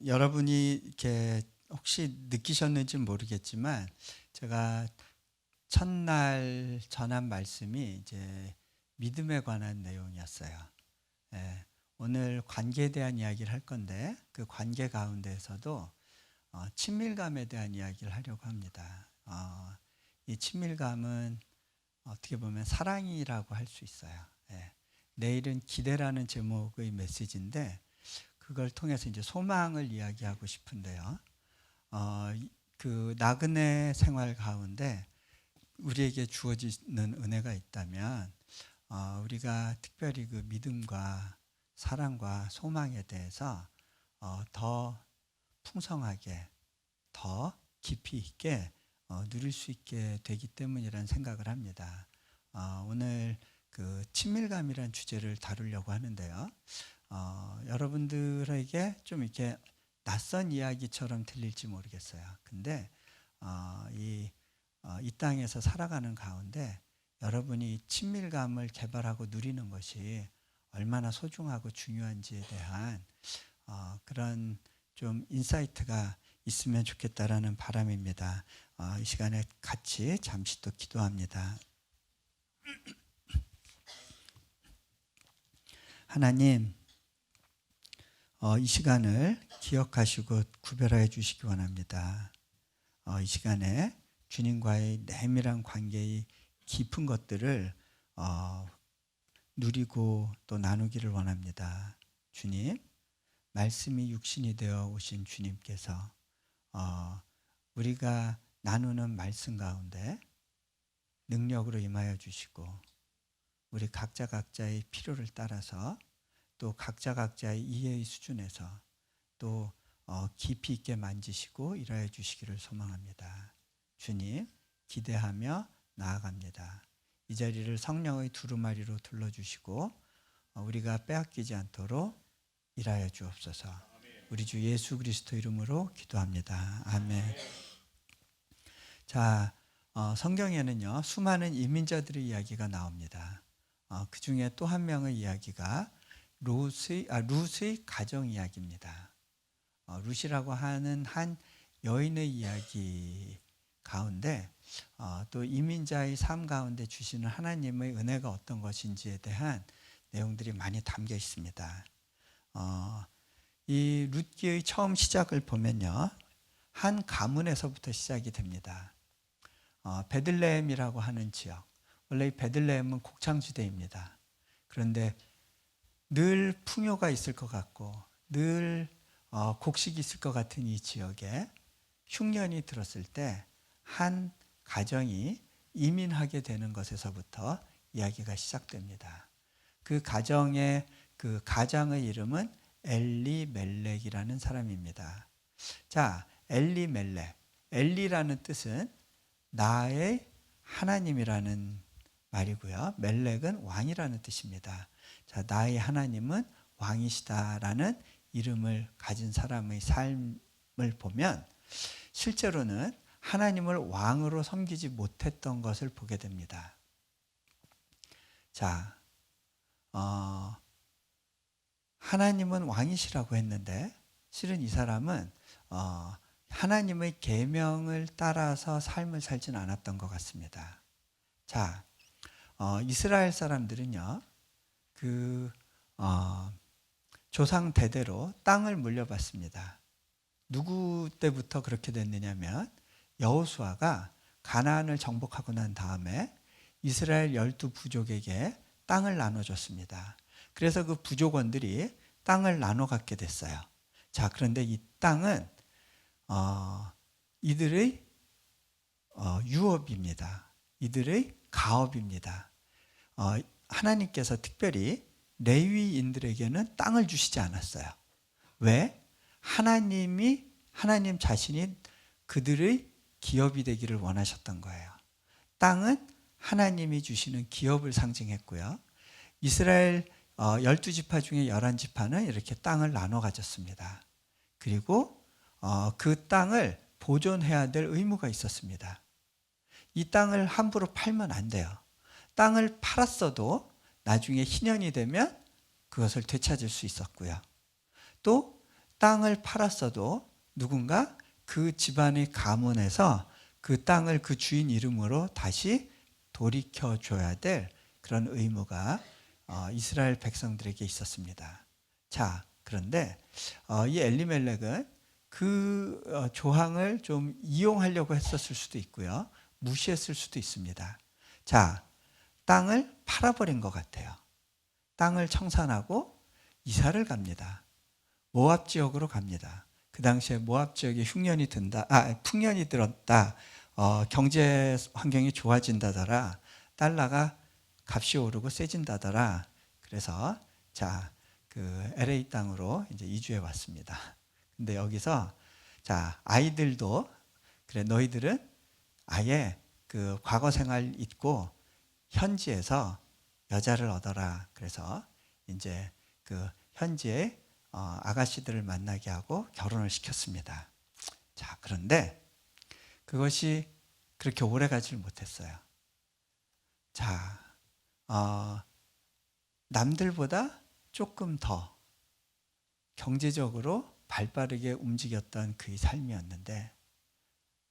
여러분이 이렇게 혹시 느끼셨는지 모르겠지만 제가 첫날 전한 말씀이 이제 믿음에 관한 내용이었어요. 예, 오늘 관계에 대한 이야기를 할 건데 그 관계 가운데에서도 친밀감에 대한 이야기를 하려고 합니다. 이 친밀감은 어떻게 보면 사랑이라고 할 수 있어요. 예, 내일은 기대라는 제목의 메시지인데 그걸 통해서 이제 소망을 이야기하고 싶은데요. 그 나그네 생활 가운데 우리에게 주어지는 은혜가 있다면 우리가 특별히 그 믿음과 사랑과 소망에 대해서 더 풍성하게 더 깊이 있게 누릴 수 있게 되기 때문이라는 생각을 합니다. 오늘 그 친밀감이라는 주제를 다루려고 하는데요. 여러분들에게 좀 이렇게 낯선 이야기처럼 들릴지 모르겠어요. 근데 이 땅에서 살아가는 가운데 여러분이 친밀감을 개발하고 누리는 것이 얼마나 소중하고 중요한지에 대한 그런 좀 인사이트가 있으면 좋겠다라는 바람입니다. 이 시간에 같이 잠시 또 기도합니다. 하나님, 이 시간을 기억하시고 구별하여 주시기 원합니다. 이 시간에 주님과의 내밀한 관계의 깊은 것들을 누리고 또 나누기를 원합니다. 주님, 말씀이 육신이 되어 오신 주님께서 우리가 나누는 말씀 가운데 능력으로 임하여 주시고 우리 각자의 필요를 따라서 또 각자의 이해의 수준에서 또 깊이 있게 만지시고 일하여 주시기를 소망합니다. 주님, 기대하며 나아갑니다. 이 자리를 성령의 두루마리로 둘러주시고 우리가 빼앗기지 않도록 일하여 주옵소서. 우리 주 예수 그리스도 이름으로 기도합니다. 아멘. 자, 성경에는요 수많은 이민자들의 이야기가 나옵니다. 그 중에 또 한 명의 이야기가 룻의 가정 이야기입니다. 룻이라고 하는 한 여인의 이야기 가운데 또 이민자의 삶 가운데 주시는 하나님의 은혜가 어떤 것인지에 대한 내용들이 많이 담겨 있습니다. 이 룻기의 처음 시작을 보면요 한 가문에서부터 시작이 됩니다. 베들레헴이라고 하는 지역, 원래 이 베들레헴은 곡창지대입니다. 그런데 늘 풍요가 있을 것 같고 늘 곡식이 있을 것 같은 이 지역에 흉년이 들었을 때 한 가정이 이민하게 되는 것에서부터 이야기가 시작됩니다. 그 가정의 그 가장의 이름은 엘리멜렉이라는 사람입니다. 자, 엘리멜렉. 엘리라는 뜻은 나의 하나님이라는 말이고요. 멜렉은 왕이라는 뜻입니다. 자, 나의 하나님은 왕이시다라는 이름을 가진 사람의 삶을 보면 실제로는 하나님을 왕으로 섬기지 못했던 것을 보게 됩니다. 자, 하나님은 왕이시라고 했는데 실은 이 사람은 하나님의 계명을 따라서 삶을 살진 않았던 것 같습니다. 자, 이스라엘 사람들은요, 조상 대대로 땅을 물려받습니다. 누구 때부터 그렇게 됐느냐면 여호수아가 가나안을 정복하고 난 다음에 이스라엘 12부족에게 땅을 나눠줬습니다. 그래서 그 부족원들이 땅을 나눠 갖게 됐어요. 자, 그런데 이 땅은 이들의 유업입니다. 이들의 가업입니다. 하나님께서 특별히 레위인들에게는 땅을 주시지 않았어요. 왜? 하나님 자신이 그들의 기업이 되기를 원하셨던 거예요. 땅은 하나님이 주시는 기업을 상징했고요. 이스라엘 12지파 중에 11지파는 이렇게 땅을 나눠 가졌습니다. 그리고 그 땅을 보존해야 될 의무가 있었습니다. 이 땅을 함부로 팔면 안 돼요. 땅을 팔았어도 나중에 희년이 되면 그것을 되찾을 수 있었고요. 또 땅을 팔았어도 누군가 그 집안의 가문에서 그 땅을 그 주인 이름으로 다시 돌이켜 줘야 될 그런 의무가 이스라엘 백성들에게 있었습니다. 자, 그런데 이 엘리멜렉은 그 조항을 좀 이용하려고 했었을 수도 있고요. 무시했을 수도 있습니다. 자, 땅을 팔아버린 것 같아요. 땅을 청산하고 이사를 갑니다. 모압 지역으로 갑니다. 그 당시에 모압 지역에 풍년이 들었다. 경제 환경이 좋아진다더라. 달러가 값이 오르고 세진다더라. 그래서 그 LA 땅으로 이제 이주해 왔습니다. 근데 여기서 아이들도 그래 너희들은 아예 그 과거 생활 잊고 현지에서 여자를 얻어라. 그래서 이제 그 현지의 아가씨들을 만나게 하고 결혼을 시켰습니다. 자, 그런데 그것이 그렇게 오래 가지를 못했어요. 자, 남들보다 조금 더 경제적으로 발빠르게 움직였던 그의 삶이었는데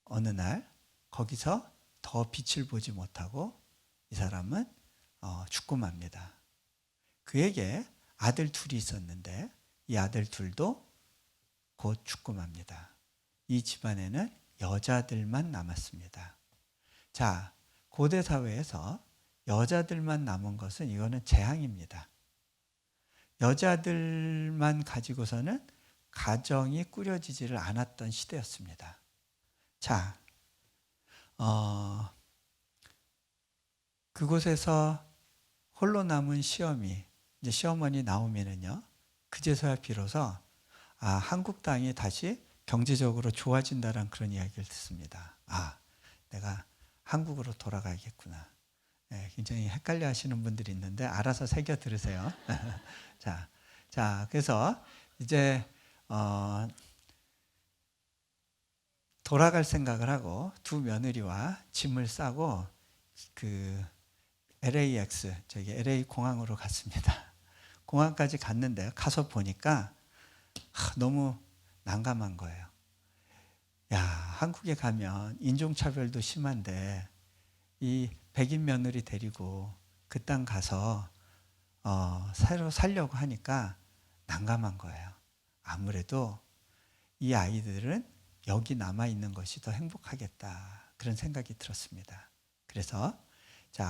어느 날 거기서 더 빛을 보지 못하고 이 사람은 죽고 맙니다. 그에게 아들 둘이 있었는데 이 아들 둘도 곧 죽고 맙니다. 이 집안에는 여자들만 남았습니다. 자, 고대 사회에서 여자들만 남은 것은 이거는 재앙입니다. 여자들만 가지고서는 가정이 꾸려지지를 않았던 시대였습니다. 자, 그곳에서 홀로 남은 시어미, 이제 시어머니 나오미는요, 그제서야 비로소 한국 땅이 다시 경제적으로 좋아진다는 그런 이야기를 듣습니다. 내가 한국으로 돌아가야겠구나. 네, 굉장히 헷갈려 하시는 분들이 있는데 알아서 새겨 들으세요. 그래서 이제 돌아갈 생각을 하고 두 며느리와 짐을 싸고 그 LAX, 저기 LA 공항으로 갔습니다. 공항까지 갔는데 가서 보니까 너무 난감한 거예요. 야, 한국에 가면 인종차별도 심한데 이 백인 며느리 데리고 그 땅 가서 새로 살려고 하니까 난감한 거예요. 아무래도 이 아이들은 여기 남아있는 것이 더 행복하겠다. 그런 생각이 들었습니다. 그래서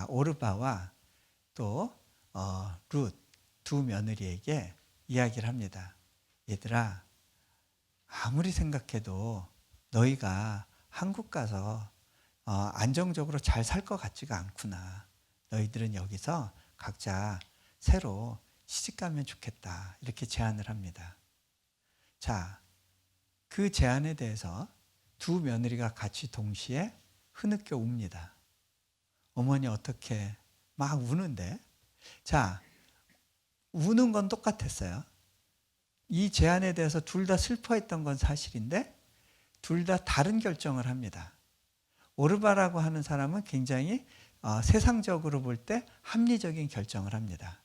오르바와 또 룻 두 며느리에게 이야기를 합니다. 얘들아, 아무리 생각해도 너희가 한국 가서 안정적으로 잘 살 것 같지가 않구나. 너희들은 여기서 각자 새로 시집가면 좋겠다. 이렇게 제안을 합니다. 자, 그 제안에 대해서 두 며느리가 같이 동시에 흐느껴 웁니다. 어머니 어떻게 막 우는데, 우는 건 똑같았어요. 이 제안에 대해서 둘 다 슬퍼했던 건 사실인데 둘 다 다른 결정을 합니다. 오르바라고 하는 사람은 굉장히 세상적으로 볼 때 합리적인 결정을 합니다.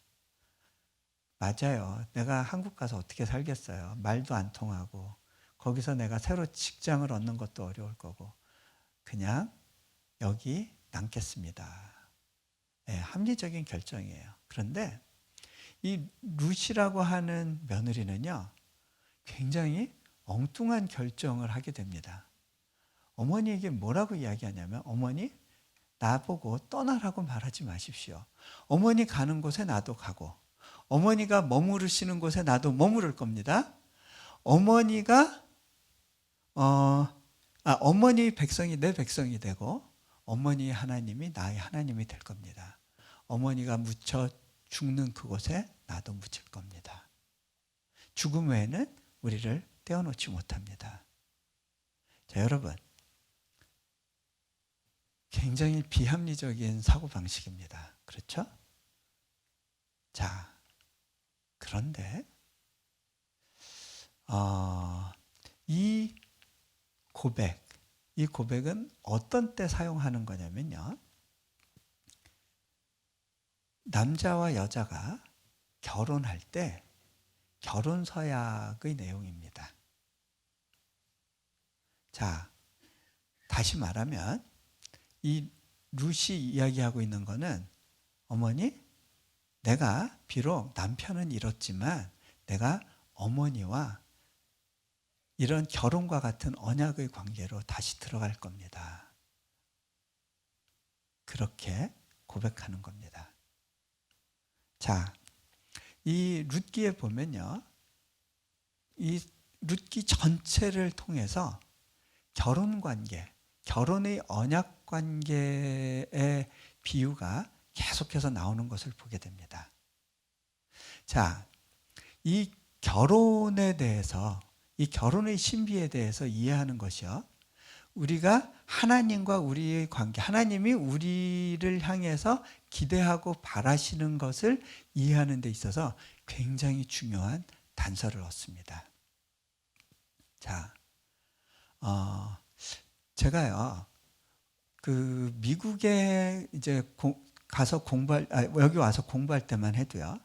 맞아요. 내가 한국 가서 어떻게 살겠어요. 말도 안 통하고 거기서 내가 새로 직장을 얻는 것도 어려울 거고 그냥 여기 남겠습니다. 네, 합리적인 결정이에요. 그런데 이 룻이라고 하는 며느리는요, 굉장히 엉뚱한 결정을 하게 됩니다. 어머니에게 뭐라고 이야기하냐면, 어머니, 나보고 떠나라고 말하지 마십시오. 어머니 가는 곳에 나도 가고, 어머니가 머무르시는 곳에 나도 머무를 겁니다. 어머니가, 어머니 백성이 내 백성이 되고, 어머니의 하나님이 나의 하나님이 될 겁니다. 어머니가 묻혀 죽는 그곳에 나도 묻힐 겁니다. 죽음 외에는 우리를 떼어놓지 못합니다. 자, 여러분, 굉장히 비합리적인 사고방식입니다. 그렇죠? 자, 그런데 이 고백은 어떤 때 사용하는 거냐면요, 남자와 여자가 결혼할 때 결혼 서약의 내용입니다. 자, 다시 말하면 이 룻이 이야기하고 있는 거는 어머니, 내가 비록 남편은 잃었지만 내가 어머니와 이런 결혼과 같은 언약의 관계로 다시 들어갈 겁니다. 그렇게 고백하는 겁니다. 자, 이 룻기에 보면요, 이 룻기 전체를 통해서 결혼 관계, 결혼의 언약 관계의 비유가 계속해서 나오는 것을 보게 됩니다. 자, 이 결혼에 대해서, 이 결혼의 신비에 대해서 이해하는 것이요, 우리가 하나님과 우리의 관계, 하나님이 우리를 향해서 기대하고 바라시는 것을 이해하는 데 있어서 굉장히 중요한 단서를 얻습니다. 자, 제가요, 그 미국에 이제 가서 여기 와서 공부할 때만 해도요,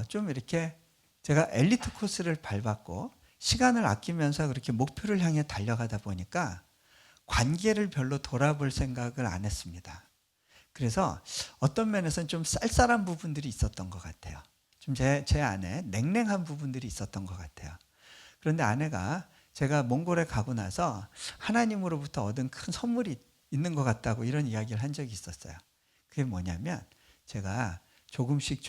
좀 이렇게 제가 엘리트 코스를 밟았고 시간을 아끼면서 그렇게 목표를 향해 달려가다 보니까 관계를 별로 돌아볼 생각을 안 했습니다. 그래서 어떤 면에서는 좀 쌀쌀한 부분들이 있었던 것 같아요. 좀 제 안에 냉랭한 부분들이 있었던 것 같아요. 그런데 아내가 제가 몽골에 가고 나서 하나님으로부터 얻은 큰 선물이 있는 것 같다고 이런 이야기를 한 적이 있었어요. 그게 뭐냐면 제가 조금씩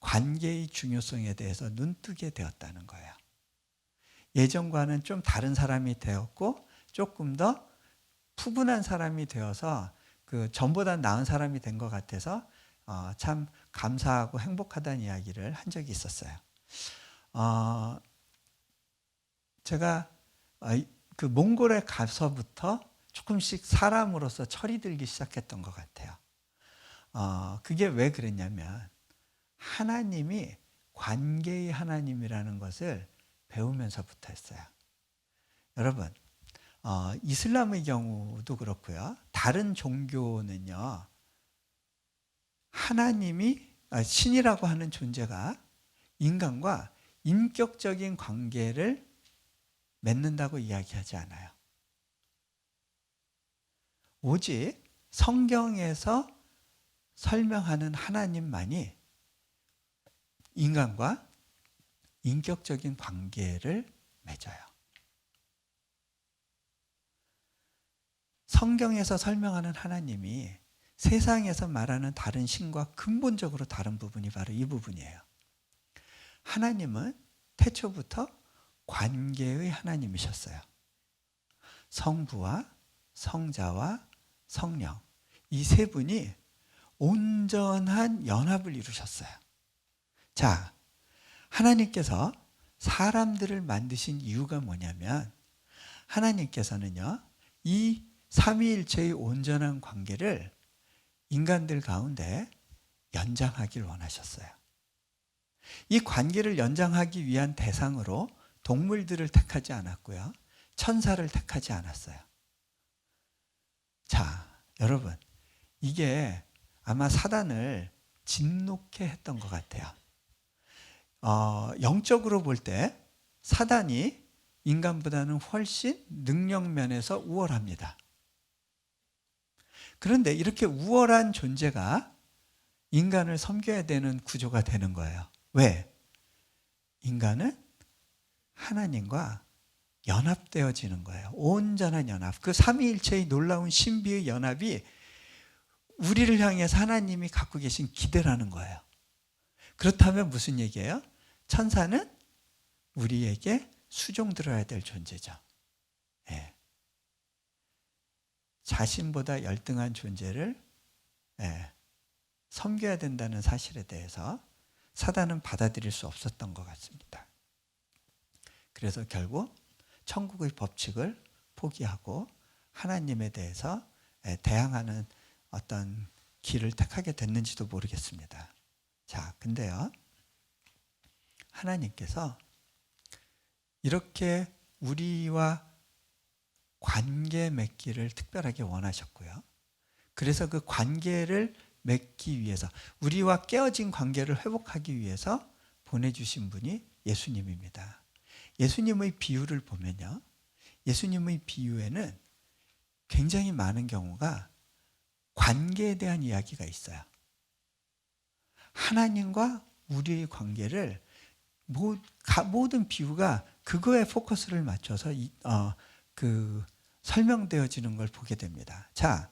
관계의 중요성에 대해서 눈뜨게 되었다는 거예요. 예전과는 좀 다른 사람이 되었고 조금 더 푸근한 사람이 되어서 그 전보다 나은 사람이 된 것 같아서 참 감사하고 행복하다는 이야기를 한 적이 있었어요. 제가 그 몽골에 가서부터 조금씩 사람으로서 철이 들기 시작했던 것 같아요. 그게 왜 그랬냐면 하나님이 관계의 하나님이라는 것을 배우면서부터 했어요. 여러분, 이슬람의 경우도 그렇고요. 다른 종교는요, 하나님이 신이라고 하는 존재가 인간과 인격적인 관계를 맺는다고 이야기하지 않아요. 오직 성경에서 설명하는 하나님만이 인간과 인격적인 관계를 맺어요. 성경에서 설명하는 하나님이 세상에서 말하는 다른 신과 근본적으로 다른 부분이 바로 이 부분이에요. 하나님은 태초부터 관계의 하나님이셨어요. 성부와 성자와 성령, 이 세 분이 온전한 연합을 이루셨어요. 자, 하나님께서 사람들을 만드신 이유가 뭐냐면 하나님께서는요, 이 삼위일체의 온전한 관계를 인간들 가운데 연장하기를 원하셨어요. 이 관계를 연장하기 위한 대상으로 동물들을 택하지 않았고요, 천사를 택하지 않았어요. 자, 여러분, 이게 아마 사단을 진노케 했던 것 같아요. 영적으로 볼 때 사단이 인간보다는 훨씬 능력 면에서 우월합니다. 그런데 이렇게 우월한 존재가 인간을 섬겨야 되는 구조가 되는 거예요. 왜? 인간은 하나님과 연합되어지는 거예요. 온전한 연합. 그 삼위일체의 놀라운 신비의 연합이 우리를 향해서 하나님이 갖고 계신 기대라는 거예요. 그렇다면 무슨 얘기예요? 천사는 우리에게 수종들어야 될 존재죠. 예. 자신보다 열등한 존재를 섬겨야 된다는 사실에 대해서 사단은 받아들일 수 없었던 것 같습니다. 그래서 결국 천국의 법칙을 포기하고 하나님에 대해서 대항하는 어떤 길을 택하게 됐는지도 모르겠습니다. 자, 근데요, 하나님께서 이렇게 우리와 관계 맺기를 특별하게 원하셨고요. 그래서 그 관계를 맺기 위해서, 우리와 깨어진 관계를 회복하기 위해서 보내주신 분이 예수님입니다. 예수님의 비유를 보면요, 예수님의 비유에는 굉장히 많은 경우가 관계에 대한 이야기가 있어요. 하나님과 우리의 관계를 모든 비유가 그거에 포커스를 맞춰서 설명되어지는 걸 보게 됩니다. 자,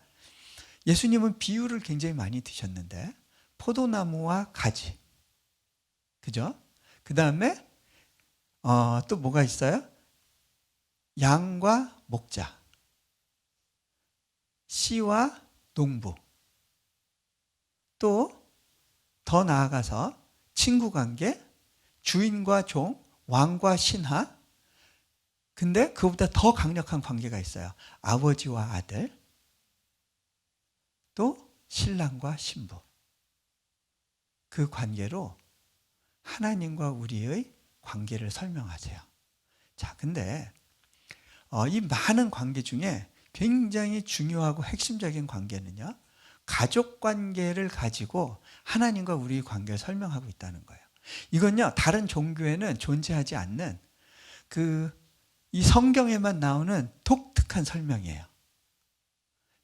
예수님은 비유를 굉장히 많이 드셨는데 포도나무와 가지, 그죠? 그 다음에 또 뭐가 있어요? 양과 목자, 씨와 농부, 또 더 나아가서 친구관계, 주인과 종, 왕과 신하. 근데 그보다 더 강력한 관계가 있어요. 아버지와 아들, 또 신랑과 신부. 그 관계로 하나님과 우리의 관계를 설명하세요. 자, 근데 이 많은 관계 중에 굉장히 중요하고 핵심적인 관계는요, 가족 관계를 가지고 하나님과 우리의 관계를 설명하고 있다는 거예요. 이건요, 다른 종교에는 존재하지 않는 이 성경에만 나오는 독특한 설명이에요.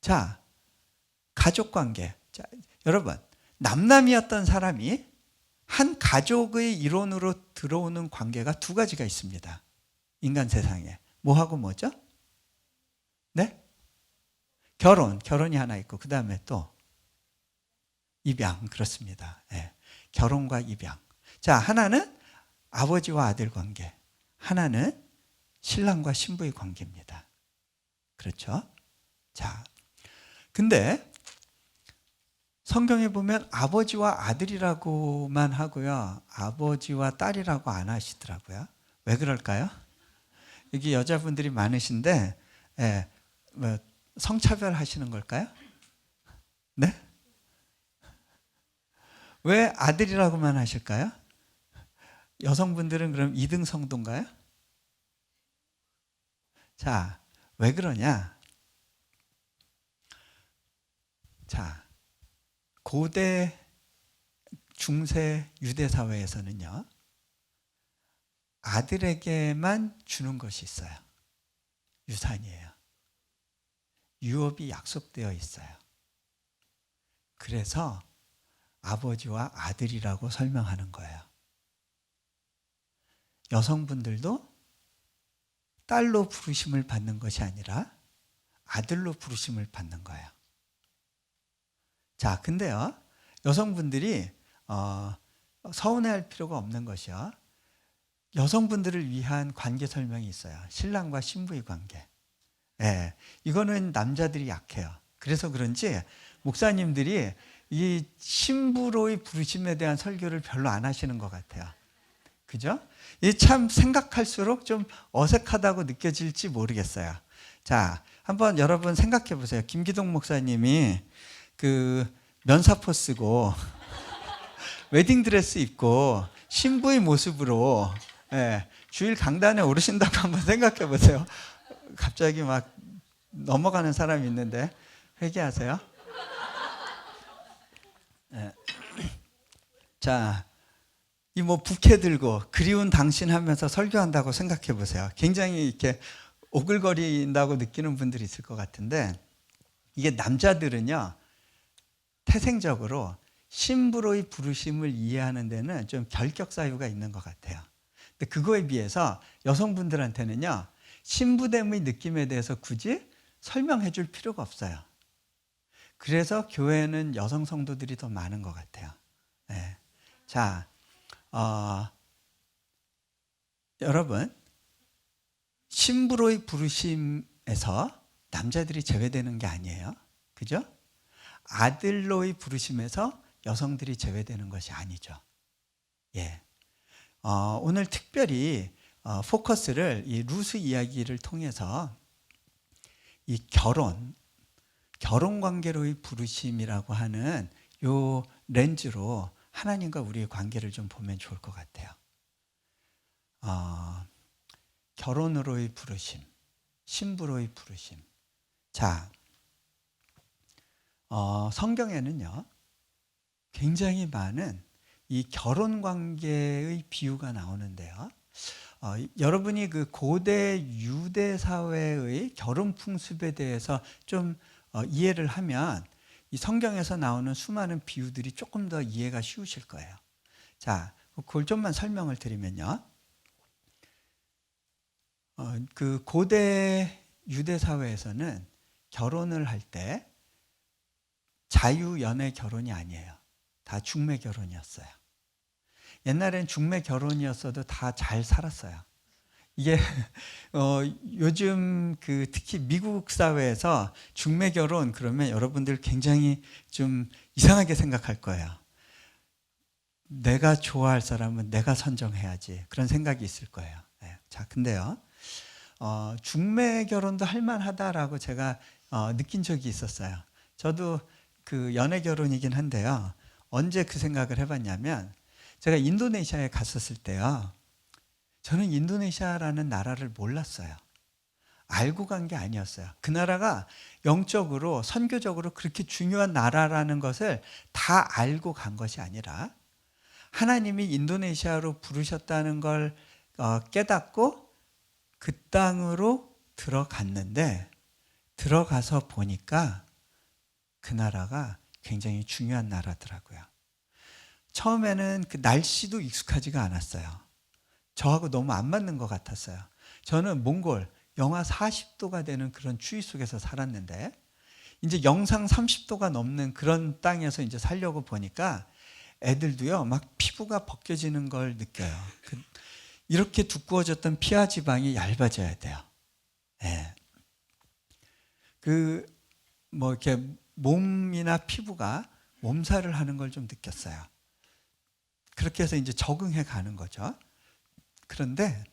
자, 가족 관계. 자, 여러분, 남남이었던 사람이 한 가족의 일원으로 들어오는 관계가 두 가지가 있습니다. 인간 세상에. 뭐하고 뭐죠? 네? 결혼이 하나 있고, 그 다음에 또 입양. 그렇습니다. 네. 결혼과 입양. 자, 하나는 아버지와 아들 관계, 하나는 신랑과 신부의 관계입니다. 그렇죠? 자, 근데 성경에 보면 아버지와 아들이라고만 하고요, 아버지와 딸이라고 안 하시더라고요. 왜 그럴까요? 여기 여자분들이 많으신데, 성차별 하시는 걸까요? 네? 왜 아들이라고만 하실까요? 여성분들은 그럼 2등 성도인가요? 자, 왜 그러냐? 자, 고대, 중세 유대 사회에서는요, 아들에게만 주는 것이 있어요. 유산이에요. 유업이 약속되어 있어요. 그래서 아버지와 아들이라고 설명하는 거예요. 여성분들도 딸로 부르심을 받는 것이 아니라 아들로 부르심을 받는 거예요. 자, 근데요, 여성분들이 서운해할 필요가 없는 것이요, 여성분들을 위한 관계 설명이 있어요. 신랑과 신부의 관계. 예, 이거는 남자들이 약해요. 그래서 그런지 목사님들이 이 신부로의 부르심에 대한 설교를 별로 안 하시는 것 같아요. 그죠? 이 참 생각할수록 좀 어색하다고 느껴질지 모르겠어요. 자, 한번 여러분 생각해 보세요. 김기동 목사님이 면사포 쓰고 웨딩드레스 입고 신부의 모습으로 주일 강단에 오르신다고 한번 생각해 보세요. 갑자기 막 넘어가는 사람이 있는데 회개하세요. 자, 이 부케 들고 그리운 당신 하면서 설교한다고 생각해 보세요. 굉장히 이렇게 오글거린다고 느끼는 분들이 있을 것 같은데, 이게 남자들은요, 태생적으로 신부로의 부르심을 이해하는 데는 좀 결격 사유가 있는 것 같아요. 근데 그거에 비해서 여성분들한테는요, 신부됨의 느낌에 대해서 굳이 설명해 줄 필요가 없어요. 그래서 교회에는 여성 성도들이 더 많은 것 같아요. 네. 자, 여러분, 신부로의 부르심에서 남자들이 제외되는 게 아니에요. 그죠? 아들로의 부르심에서 여성들이 제외되는 것이 아니죠. 예. 오늘 특별히 포커스를 이 루스 이야기를 통해서 이 결혼 관계로의 부르심이라고 하는 요 렌즈로 하나님과 우리의 관계를 좀 보면 좋을 것 같아요. 결혼으로의 부르심, 신부로의 부르심. 자, 성경에는요, 굉장히 많은 이 결혼 관계의 비유가 나오는데요. 여러분이 그 고대 유대 사회의 결혼 풍습에 대해서 좀 이해를 하면 이 성경에서 나오는 수많은 비유들이 조금 더 이해가 쉬우실 거예요. 자, 그걸 좀만 설명을 드리면요. 그 고대 유대 사회에서는 결혼을 할 때 자유연애 결혼이 아니에요. 다 중매 결혼이었어요. 옛날엔 중매 결혼이었어도 다 잘 살았어요. 이게 요즘 그 특히 미국 사회에서 중매 결혼 그러면 여러분들 굉장히 좀 이상하게 생각할 거예요. 내가 좋아할 사람은 내가 선정해야지 그런 생각이 있을 거예요. 네. 자, 근데요, 중매 결혼도 할만하다라고 제가 느낀 적이 있었어요. 저도 그 연애 결혼이긴 한데요. 언제 그 생각을 해봤냐면 제가 인도네시아에 갔었을 때요. 저는 인도네시아라는 나라를 몰랐어요. 알고 간 게 아니었어요. 그 나라가 영적으로 선교적으로 그렇게 중요한 나라라는 것을 다 알고 간 것이 아니라 하나님이 인도네시아로 부르셨다는 걸 깨닫고 그 땅으로 들어갔는데 들어가서 보니까 그 나라가 굉장히 중요한 나라더라고요. 처음에는 그 날씨도 익숙하지가 않았어요. 저하고 너무 안 맞는 것 같았어요. 저는 몽골 영하 40도가 되는 그런 추위 속에서 살았는데 이제 영상 30도가 넘는 그런 땅에서 이제 살려고 보니까 애들도요 막 피부가 벗겨지는 걸 느껴요. 이렇게 두꺼워졌던 피하 지방이 얇아져야 돼요. 네. 뭐 이렇게 몸이나 피부가 몸살을 하는 걸 좀 느꼈어요. 그렇게 해서 이제 적응해 가는 거죠. 그런데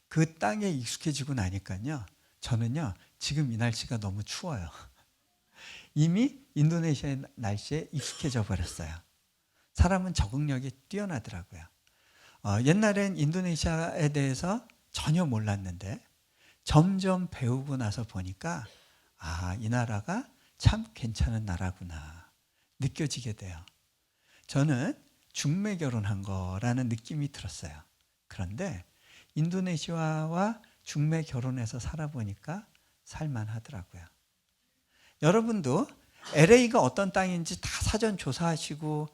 그 땅에 익숙해지고 나니까요, 저는요, 지금 이 날씨가 너무 추워요. 이미 인도네시아의 날씨에 익숙해져 버렸어요. 사람은 적응력이 뛰어나더라고요. 옛날엔 인도네시아에 대해서 전혀 몰랐는데 점점 배우고 나서 보니까 이 나라가 참 괜찮은 나라구나 느껴지게 돼요. 저는 중매 결혼한 거라는 느낌이 들었어요. 그런데 인도네시아와 중매 결혼해서 살아보니까 살만하더라고요. 여러분도 LA가 어떤 땅인지 다 사전 조사하시고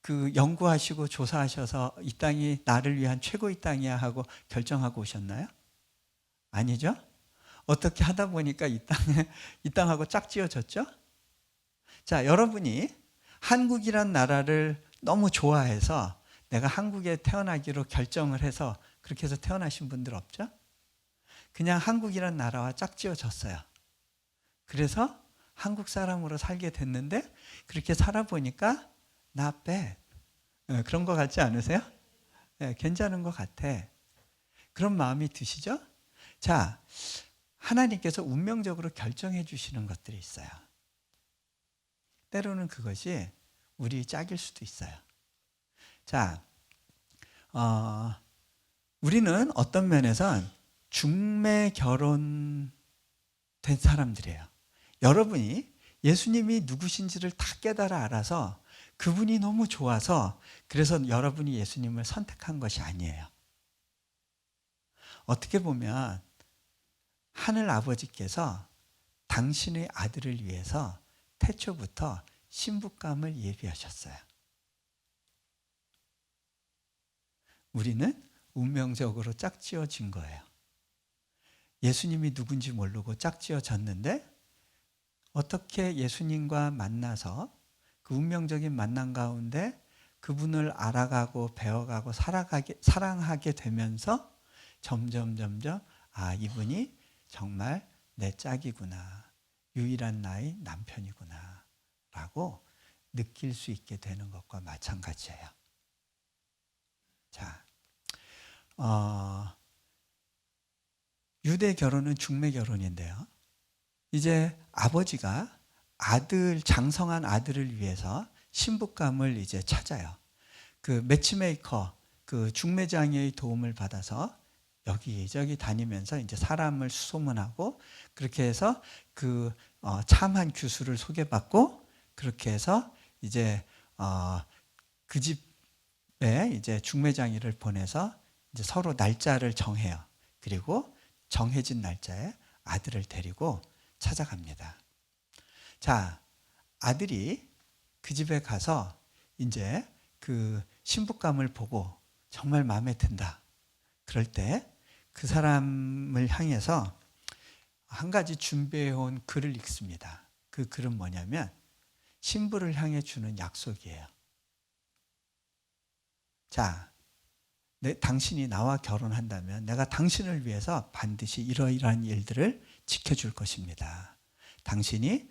그 연구하시고 조사하셔서 이 땅이 나를 위한 최고의 땅이야 하고 결정하고 오셨나요? 아니죠? 어떻게 하다 보니까 이 땅하고 짝지어졌죠? 자, 여러분이 한국이란 나라를 너무 좋아해서 내가 한국에 태어나기로 결정을 해서 그렇게 해서 태어나신 분들 없죠? 그냥 한국이란 나라와 짝지어졌어요. 그래서 한국 사람으로 살게 됐는데 그렇게 살아보니까 not bad. 그런 거 같지 않으세요? 네, 괜찮은 것 같아. 그런 마음이 드시죠? 자, 하나님께서 운명적으로 결정해 주시는 것들이 있어요. 때로는 그것이 우리 짝일 수도 있어요. 자, 우리는 어떤 면에선 중매 결혼된 사람들이에요. 여러분이 예수님이 누구신지를 다 깨달아 알아서 그분이 너무 좋아서 그래서 여러분이 예수님을 선택한 것이 아니에요. 어떻게 보면 하늘 아버지께서 당신의 아들을 위해서 태초부터 신부감을 예비하셨어요. 우리는 운명적으로 짝지어진 거예요. 예수님이 누군지 모르고 짝지어졌는데 어떻게 예수님과 만나서 그 운명적인 만남 가운데 그분을 알아가고 배워가고 사랑하게 되면서 점점 이분이 정말 내 짝이구나, 유일한 나의 남편이구나 라고 느낄 수 있게 되는 것과 마찬가지예요. 자, 유대 결혼은 중매 결혼인데요. 이제 아버지가 장성한 아들을 위해서 신부감을 이제 찾아요. 그 매치메이커, 그 중매장의 도움을 받아서 여기저기 다니면서 이제 사람을 수소문하고 그렇게 해서 그 참한 규수를 소개받고 그렇게 해서 이제 그 집 이제 중매장이를 보내서 이제 서로 날짜를 정해요. 그리고 정해진 날짜에 아들을 데리고 찾아갑니다. 자, 아들이 그 집에 가서 이제 그 신부감을 보고 정말 마음에 든다. 그럴 때 그 사람을 향해서 한 가지 준비해온 글을 읽습니다. 그 글은 뭐냐면 신부를 향해 주는 약속이에요. 자, 당신이 나와 결혼한다면 내가 당신을 위해서 반드시 이러이러한 일들을 지켜줄 것입니다. 당신이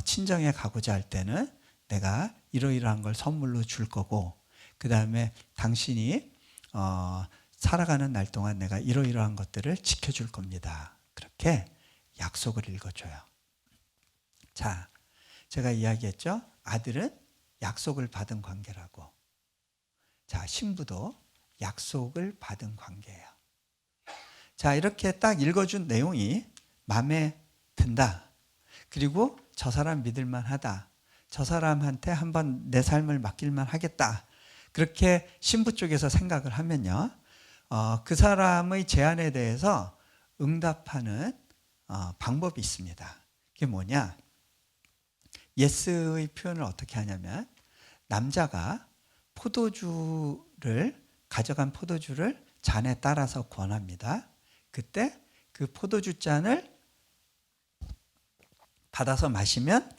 친정에 가고자 할 때는 내가 이러이러한 걸 선물로 줄 거고, 그 다음에 당신이 살아가는 날 동안 내가 이러이러한 것들을 지켜줄 겁니다. 그렇게 약속을 읽어줘요. 자, 제가 이야기했죠? 아들은 약속을 받은 관계라고. 자, 신부도 약속을 받은 관계예요. 자, 이렇게 딱 읽어준 내용이 마음에 든다. 그리고 저 사람 믿을만 하다. 저 사람한테 한번 내 삶을 맡길만 하겠다. 그렇게 신부 쪽에서 생각을 하면요, 그 사람의 제안에 대해서 응답하는 방법이 있습니다. 그게 뭐냐? 예스의 표현을 어떻게 하냐면, 남자가 가져간 포도주를 잔에 따라서 권합니다. 그때 그 포도주 잔을 받아서 마시면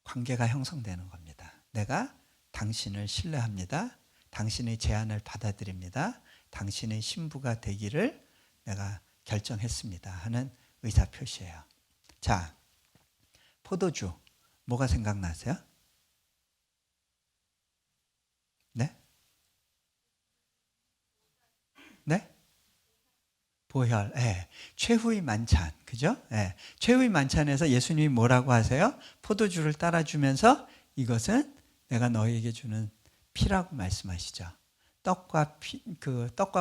관계가 형성되는 겁니다. 내가 당신을 신뢰합니다. 당신의 제안을 받아들입니다. 당신의 신부가 되기를 내가 결정했습니다 하는 의사표시예요. 자, 포도주, 뭐가 생각나세요? 네? 네? 보혈, 최후의 만찬, 그죠? 최후의 만찬에서 예수님이 뭐라고 하세요? 포도주를 따라주면서 이것은 내가 너희에게 주는 피라고 말씀하시죠. 떡과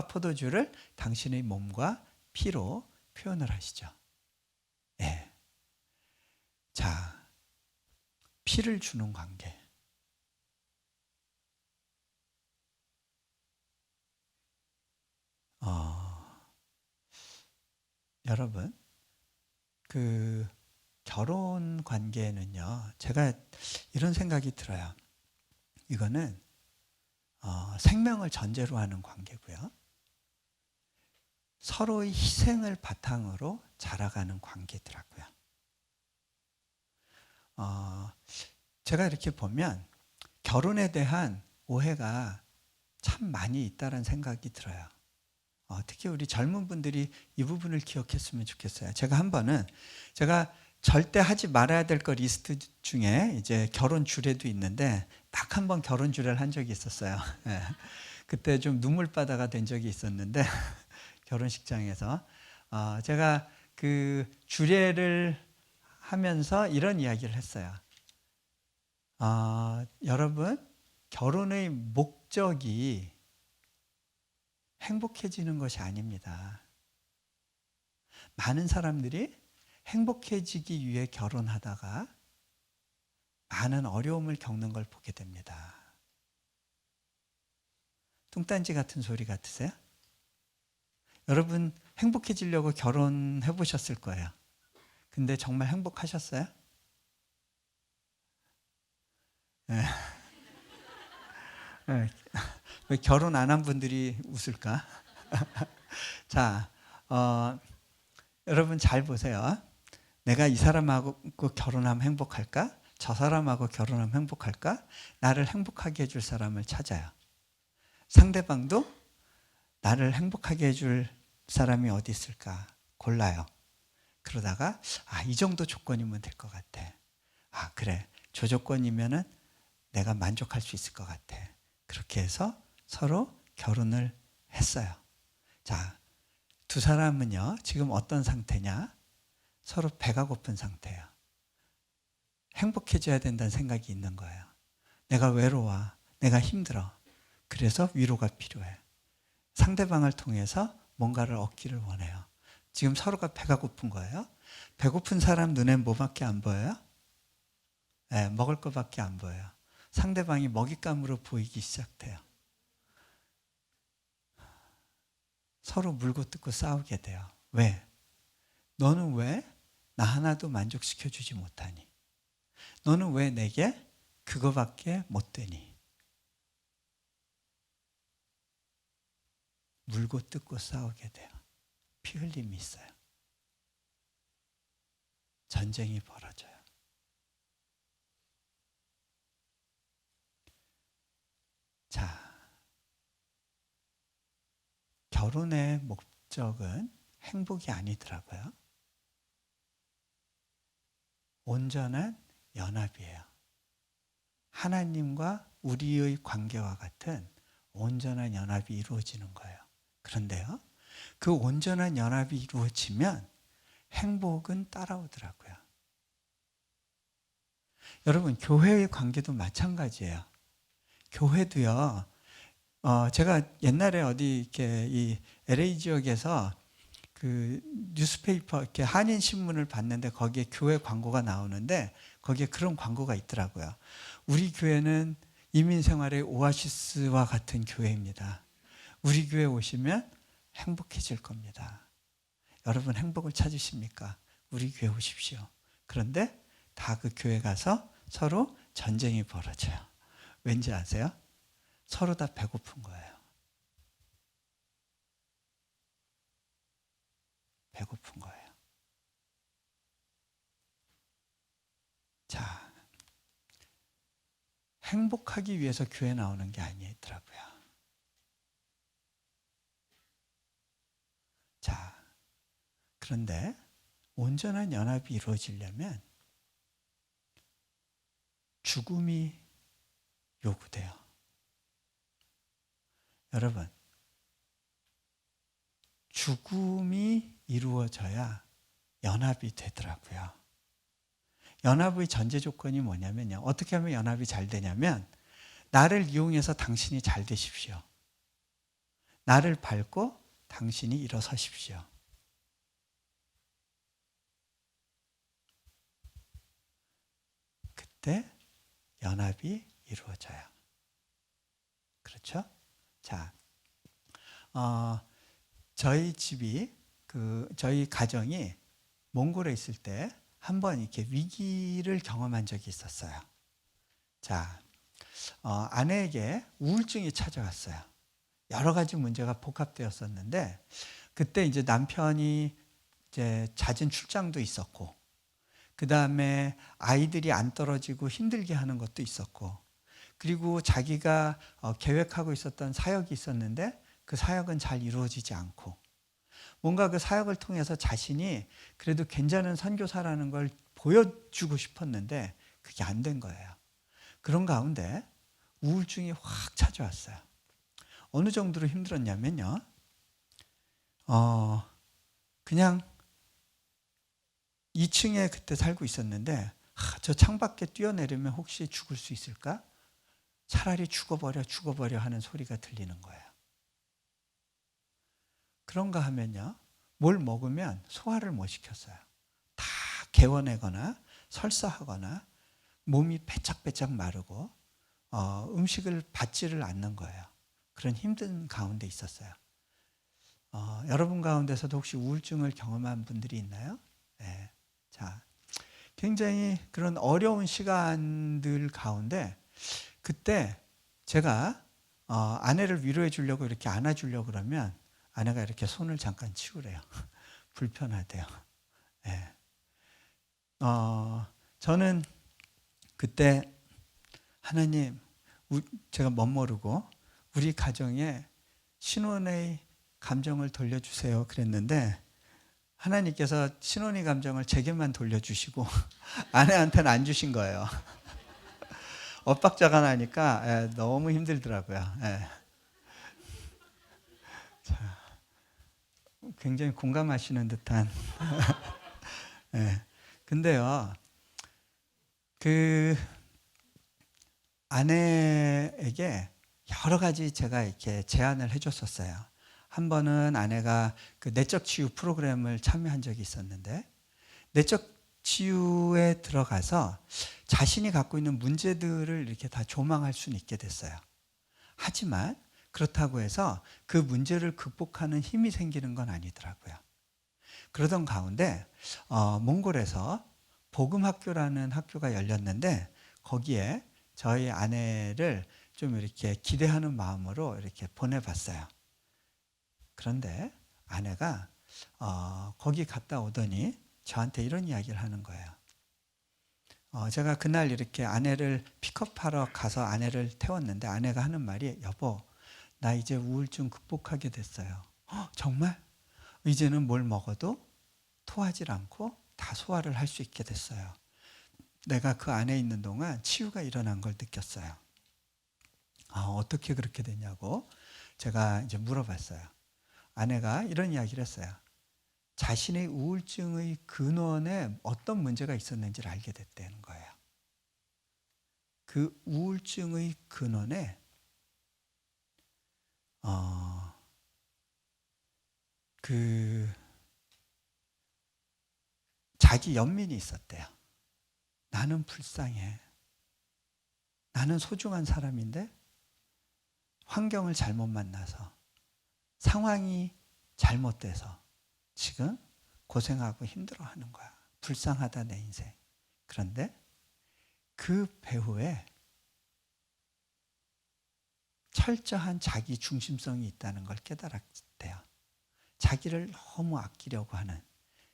포도주를 당신의 몸과 피로 표현을 하시죠. 자, 피를 주는 관계. 여러분, 그 결혼 관계는요, 제가 이런 생각이 들어요. 이거는 생명을 전제로 하는 관계고요. 서로의 희생을 바탕으로 자라가는 관계더라고요. 제가 이렇게 보면 결혼에 대한 오해가 참 많이 있다는 생각이 들어요. 특히 우리 젊은 분들이 이 부분을 기억했으면 좋겠어요. 제가 절대 하지 말아야 될 거 리스트 중에 이제 결혼 주례도 있는데 딱 한 번 결혼 주례를 한 적이 있었어요. 그때 좀 눈물바다가 된 적이 있었는데 결혼식장에서 제가 그 주례를 하면서 이런 이야기를 했어요. 여러분, 결혼의 목적이 행복해지는 것이 아닙니다. 많은 사람들이 행복해지기 위해 결혼하다가 많은 어려움을 겪는 걸 보게 됩니다. 뚱딴지 같은 소리 같으세요? 여러분 행복해지려고 결혼해 보셨을 거예요. 근데 정말 행복하셨어요? 네. 네. 왜 결혼 안 한 분들이 웃을까? 자, 여러분 잘 보세요. 내가 이 사람하고 결혼하면 행복할까? 저 사람하고 결혼하면 행복할까? 나를 행복하게 해줄 사람을 찾아요. 상대방도 나를 행복하게 해줄 사람이 어디 있을까? 골라요. 그러다가 이 정도 조건이면 될 것 같아. 그래. 저 조건이면은 내가 만족할 수 있을 것 같아. 그렇게 해서 서로 결혼을 했어요. 자, 두 사람은요, 지금 어떤 상태냐? 서로 배가 고픈 상태예요. 행복해져야 된다는 생각이 있는 거예요. 내가 외로워. 내가 힘들어. 그래서 위로가 필요해. 상대방을 통해서 뭔가를 얻기를 원해요. 지금 서로가 배가 고픈 거예요. 배고픈 사람 눈엔 뭐밖에 안 보여요? 먹을 것밖에 안 보여요. 상대방이 먹잇감으로 보이기 시작돼요. 서로 물고 뜯고 싸우게 돼요. 왜? 너는 왜 나 하나도 만족시켜주지 못하니? 너는 왜 내게 그거밖에 못 되니? 물고 뜯고 싸우게 돼요. 피 흘림이 있어요. 전쟁이 벌어져요. 자, 결혼의 목적은 행복이 아니더라고요. 온전한 연합이에요. 하나님과 우리의 관계와 같은 온전한 연합이 이루어지는 거예요. 그런데요, 그 온전한 연합이 이루어지면 행복은 따라오더라고요. 여러분, 교회의 관계도 마찬가지예요. 교회도요, 제가 옛날에 어디 이렇게 이 LA 지역에서 그 뉴스페이퍼 이렇게 한인 신문을 봤는데 거기에 교회 광고가 나오는데 거기에 그런 광고가 있더라고요. 우리 교회는 이민 생활의 오아시스와 같은 교회입니다. 우리 교회 오시면 행복해질 겁니다. 여러분 행복을 찾으십니까? 우리 교회 오십시오. 그런데 다 그 교회 가서 서로 전쟁이 벌어져요. 왠지 아세요? 서로 다 배고픈 거예요. 배고픈 거예요. 자, 행복하기 위해서 교회 나오는 게 아니더라고요. 자, 그런데 온전한 연합이 이루어지려면 죽음이 요구돼요. 여러분, 죽음이 이루어져야 연합이 되더라고요. 연합의 전제 조건이 뭐냐면요. 어떻게 하면 연합이 잘 되냐면 나를 이용해서 당신이 잘 되십시오. 나를 밟고 당신이 일어서십시오. 그때 연합이 이루어져요. 그렇죠? 자, 저희 집이 저희 가정이 몽골에 있을 때 한번 이렇게 위기를 경험한 적이 있었어요. 자, 아내에게 우울증이 찾아왔어요. 여러 가지 문제가 복합되었었는데 그때 이제 남편이 이제 잦은 출장도 있었고 그 다음에 아이들이 안 떨어지고 힘들게 하는 것도 있었고 그리고 자기가 계획하고 있었던 사역이 있었는데 그 사역은 잘 이루어지지 않고 뭔가 그 사역을 통해서 자신이 그래도 괜찮은 선교사라는 걸 보여주고 싶었는데 그게 안 된 거예요. 그런 가운데 우울증이 확 찾아왔어요. 어느 정도로 힘들었냐면요. 그냥 2층에 그때 살고 있었는데 저 창밖에 뛰어내리면 혹시 죽을 수 있을까? 차라리 죽어버려 하는 소리가 들리는 거예요. 그런가 하면요. 뭘 먹으면 소화를 못 시켰어요. 다 개워내거나 설사하거나 몸이 배짝배짝 마르고 음식을 받지를 않는 거예요. 그런 힘든 가운데 있었어요. 여러분 가운데서도 혹시 우울증을 경험한 분들이 있나요? 네. 자, 굉장히 그런 어려운 시간들 가운데 그때 제가 아내를 위로해 주려고 이렇게 안아주려고 그러면 아내가 이렇게 손을 잠깐 치우래요. 불편하대요. 네. 저는 그때 하나님, 제가 멋모르고 우리 가정에 신혼의 감정을 돌려주세요 그랬는데 하나님께서 신혼의 감정을 제게만 돌려주시고 아내한테는 안 주신 거예요. 엇박자가 나니까 너무 힘들더라고요. 자, 굉장히 공감하시는 듯한. 근데요, 그 아내에게 여러 가지 제가 이렇게 제안을 해줬었어요. 한 번은 아내가 그 내적 치유 프로그램을 참여한 적이 있었는데 내적 치유에 들어가서 자신이 갖고 있는 문제들을 이렇게 다 조망할 수는 있게 됐어요. 하지만 그렇다고 해서 그 문제를 극복하는 힘이 생기는 건 아니더라고요. 그러던 가운데 몽골에서 복음학교라는 학교가 열렸는데 거기에 저희 아내를 좀 이렇게 기대하는 마음으로 이렇게 보내봤어요. 그런데 아내가 거기 갔다 오더니 저한테 이런 이야기를 하는 거예요. 제가 그날 이렇게 아내를 픽업하러 가서 아내를 태웠는데 아내가 하는 말이 여보 나 이제 우울증 극복하게 됐어요. 정말? 이제는 뭘 먹어도 토하질 않고 다 소화를 할 수 있게 됐어요. 내가 그 안에 있는 동안 치유가 일어난 걸 느꼈어요. 어떻게 그렇게 됐냐고 제가 이제 물어봤어요. 아내가 이런 이야기를 했어요. 자신의 우울증의 근원에 어떤 문제가 있었는지를 알게 됐다는 거예요. 그 우울증의 근원에 자기 연민이 있었대요. 나는 불쌍해. 나는 소중한 사람인데 환경을 잘못 만나서 상황이 잘못돼서 지금 고생하고 힘들어하는 거야. 불쌍하다 내 인생. 그런데 그 배후에 철저한 자기 중심성이 있다는 걸 깨달았대요. 자기를 너무 아끼려고 하는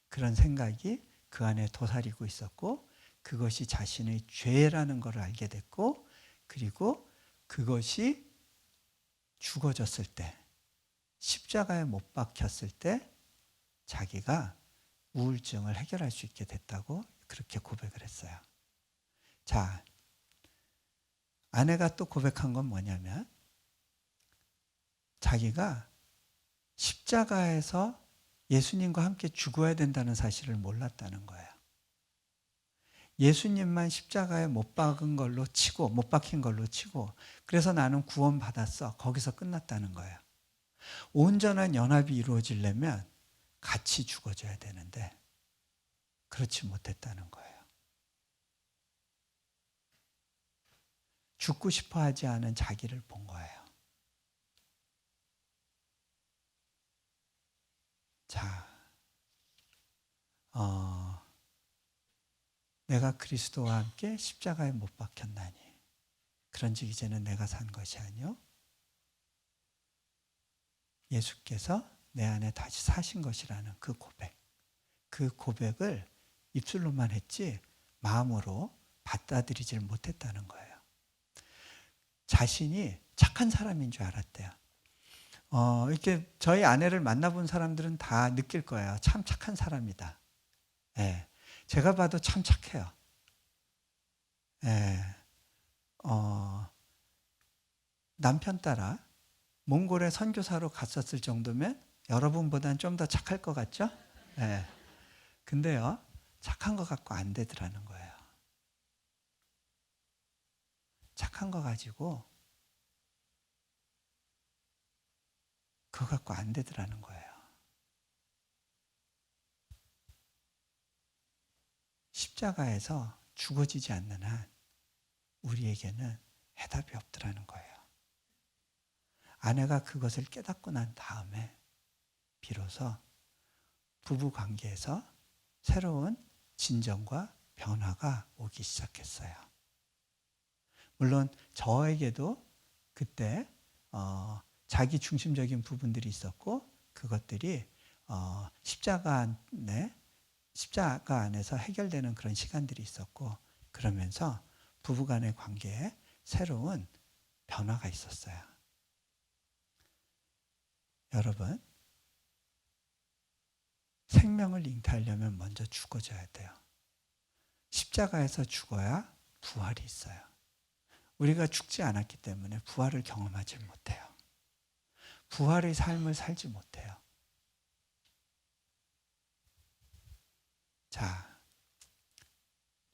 그런 생각이 그 안에 도사리고 있었고 그것이 자신의 죄라는 걸 알게 됐고 그리고 그것이 죽어졌을 때 십자가에 못 박혔을 때 자기가 우울증을 해결할 수 있게 됐다고 그렇게 고백을 했어요. 자, 아내가 또 고백한 건 뭐냐면 자기가 십자가에서 예수님과 함께 죽어야 된다는 사실을 몰랐다는 거예요. 예수님만 십자가에 못 박힌 걸로 치고 그래서 나는 구원 받았어. 거기서 끝났다는 거예요. 온전한 연합이 이루어지려면 같이 죽어줘야 되는데 그렇지 못했다는 거예요. 죽고 싶어 하지 않은 자기를 본 거예요. 자, 내가 그리스도와 함께 십자가에 못 박혔나니 그런즉 이제는 내가 산 것이 아니요 예수께서 내 안에 다시 사신 것이라는 그 고백을 입술로만 했지 마음으로 받아들이질 못했다는 거예요. 자신이 착한 사람인 줄 알았대요. 이렇게 저희 아내를 만나본 사람들은 다 느낄 거예요. 참 착한 사람이다. 예, 제가 봐도 참 착해요. 예, 남편 따라 몽골에 선교사로 갔었을 정도면 여러분보다는 좀 더 착할 것 같죠? 예. 근데요, 착한 거 갖고 안 되더라는 거예요. 착한 거 가지고 그거 갖고 안 되더라는 거예요. 십자가에서 죽어지지 않는 한 우리에게는 해답이 없더라는 거예요. 아내가 그것을 깨닫고 난 다음에 비로소 부부 관계에서 새로운 진정과 변화가 오기 시작했어요. 물론 저에게도 그때 자기 중심적인 부분들이 있었고 그것들이 십자가 안에서 해결되는 그런 시간들이 있었고 그러면서 부부간의 관계에 새로운 변화가 있었어요. 여러분, 생명을 잉태하려면 먼저 죽어져야 돼요. 십자가에서 죽어야 부활이 있어요. 우리가 죽지 않았기 때문에 부활을 경험하지 못해요. 부활의 삶을 살지 못해요. 자,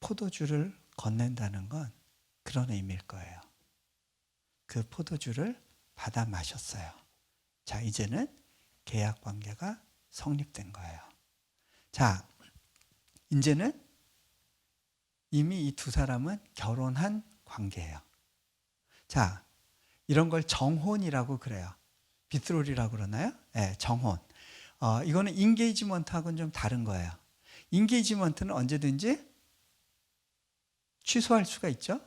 포도주를 건넨다는 건 그런 의미일 거예요. 그 포도주를 받아 마셨어요. 자, 이제는 계약 관계가 성립된 거예요. 자, 이제는 이미 이 두 사람은 결혼한 관계예요. 자, 이런 걸 정혼이라고 그래요. 비트롤이라고 그러나요? 네, 정혼. 이거는 인게이지먼트하고는 좀 다른 거예요. 인게이지먼트는 언제든지 취소할 수가 있죠.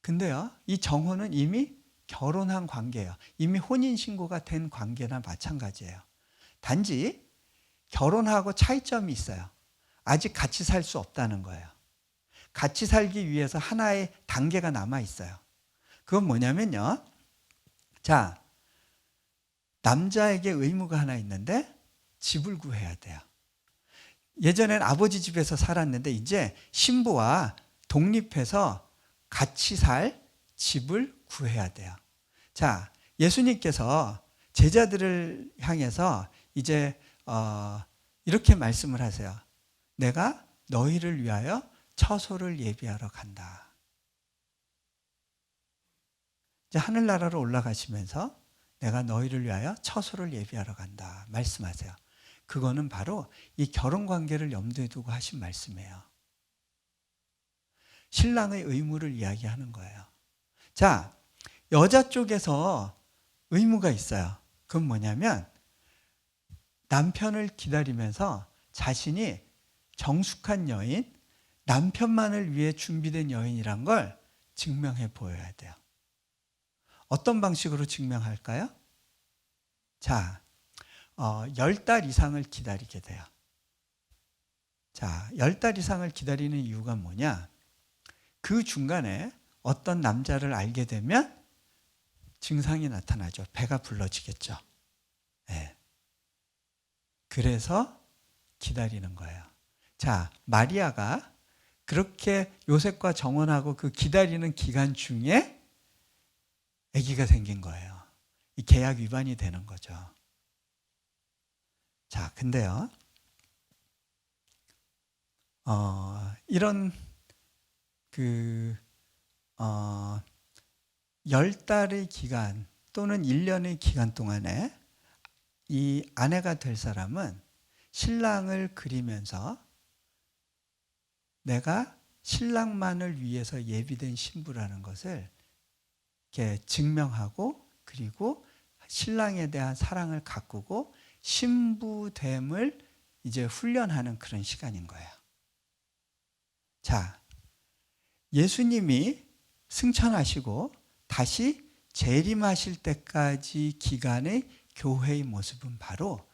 근데요, 이 정혼은 이미 결혼한 관계예요. 이미 혼인신고가 된 관계나 마찬가지예요. 단지 결혼하고 차이점이 있어요. 아직 같이 살 수 없다는 거예요. 같이 살기 위해서 하나의 단계가 남아 있어요. 그건 뭐냐면요. 자, 남자에게 의무가 하나 있는데 집을 구해야 돼요. 예전엔 아버지 집에서 살았는데 이제 신부와 독립해서 같이 살 집을 구해야 돼요. 자, 예수님께서 제자들을 향해서 이제 이렇게 말씀을 하세요. 내가 너희를 위하여 처소를 예비하러 간다. 이제 하늘나라로 올라가시면서 내가 너희를 위하여 처소를 예비하러 간다 말씀하세요. 그거는 바로 이 결혼관계를 염두에 두고 하신 말씀이에요. 신랑의 의무를 이야기하는 거예요. 자, 여자 쪽에서 의무가 있어요. 그건 뭐냐면 남편을 기다리면서 자신이 정숙한 여인, 남편만을 위해 준비된 여인이란 걸 증명해 보여야 돼요. 어떤 방식으로 증명할까요? 자, 10달 이상을 기다리게 돼요. 자, 10달 이상을 기다리는 이유가 뭐냐? 그 중간에 어떤 남자를 알게 되면 증상이 나타나죠. 배가 불러지겠죠. 네. 그래서 기다리는 거예요. 자, 마리아가 그렇게 요셉과 정혼하고 그 기다리는 기간 중에 아기가 생긴 거예요. 이 계약 위반이 되는 거죠. 자, 근데요, 이런 10달의 기간 또는 1년의 기간 동안에 이 아내가 될 사람은 신랑을 그리면서 내가 신랑만을 위해서 예비된 신부라는 것을 이렇게 증명하고 그리고 신랑에 대한 사랑을 가꾸고 신부됨을 이제 훈련하는 그런 시간인 거예요. 자, 예수님이 승천하시고 다시 재림하실 때까지 기간의 교회의 모습은 바로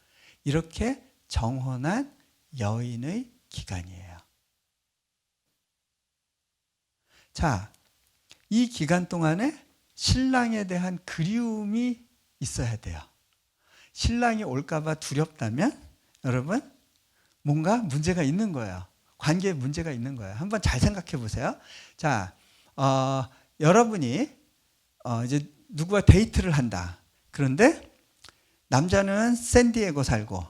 이렇게 정혼한 여인의 기간이에요. 자, 이 기간 동안에 신랑에 대한 그리움이 있어야 돼요. 신랑이 올까봐 두렵다면 여러분 뭔가 문제가 있는 거예요. 관계에 문제가 있는 거예요. 한번 잘 생각해 보세요. 자, 여러분이 이제 누구와 데이트를 한다. 그런데 남자는 샌디에고 살고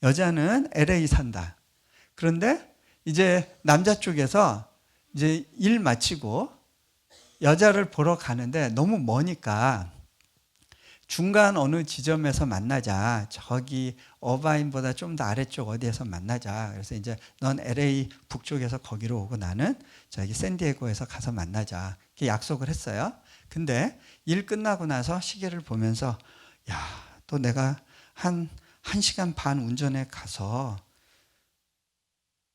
여자는 LA 산다. 그런데 이제 남자 쪽에서 이제 일 마치고 여자를 보러 가는데 너무 머니까 중간 어느 지점에서 만나자. 저기 어바인보다 좀 더 아래쪽 어디에서 만나자. 그래서 이제 넌 LA 북쪽에서 거기로 오고 나는 저기 샌디에고에서 가서 만나자. 이렇게 약속을 했어요. 근데 일 끝나고 나서 시계를 보면서 야, 또 내가 한 1시간 반 운전해 가서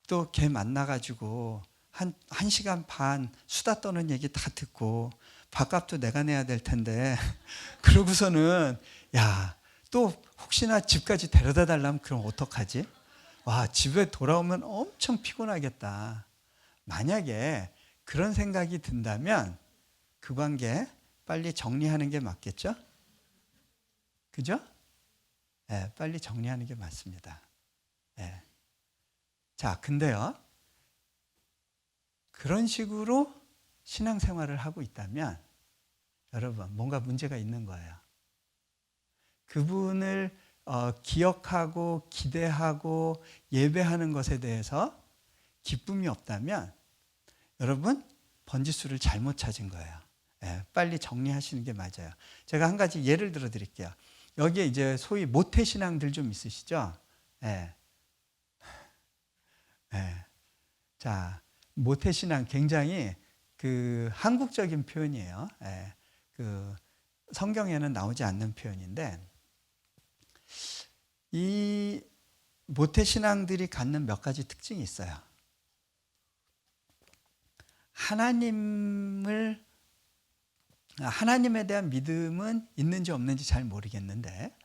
또 걔 만나가지고 한 1시간 반 수다 떠는 얘기 다 듣고 밥값도 내가 내야 될 텐데 그러고서는 야, 또 혹시나 집까지 데려다 달라면 그럼 어떡하지? 와, 집에 돌아오면 엄청 피곤하겠다. 만약에 그런 생각이 든다면 그 관계 빨리 정리하는 게 맞겠죠? 그죠? 네, 빨리 정리하는 게 맞습니다. 네. 자, 근데요, 그런 식으로 신앙생활을 하고 있다면 여러분 뭔가 문제가 있는 거예요. 그분을 기억하고 기대하고 예배하는 것에 대해서 기쁨이 없다면 여러분 번지수를 잘못 찾은 거예요. 네, 빨리 정리하시는 게 맞아요. 제가 한 가지 예를 들어 드릴게요. 여기에 이제 소위 모태신앙들 좀 있으시죠? 네. 네. 자, 모태신앙 굉장히 그 한국적인 표현이에요. 예, 그 성경에는 나오지 않는 표현인데 이 모태신앙들이 갖는 몇 가지 특징이 있어요. 하나님에 대한 믿음은 있는지 없는지 잘 모르겠는데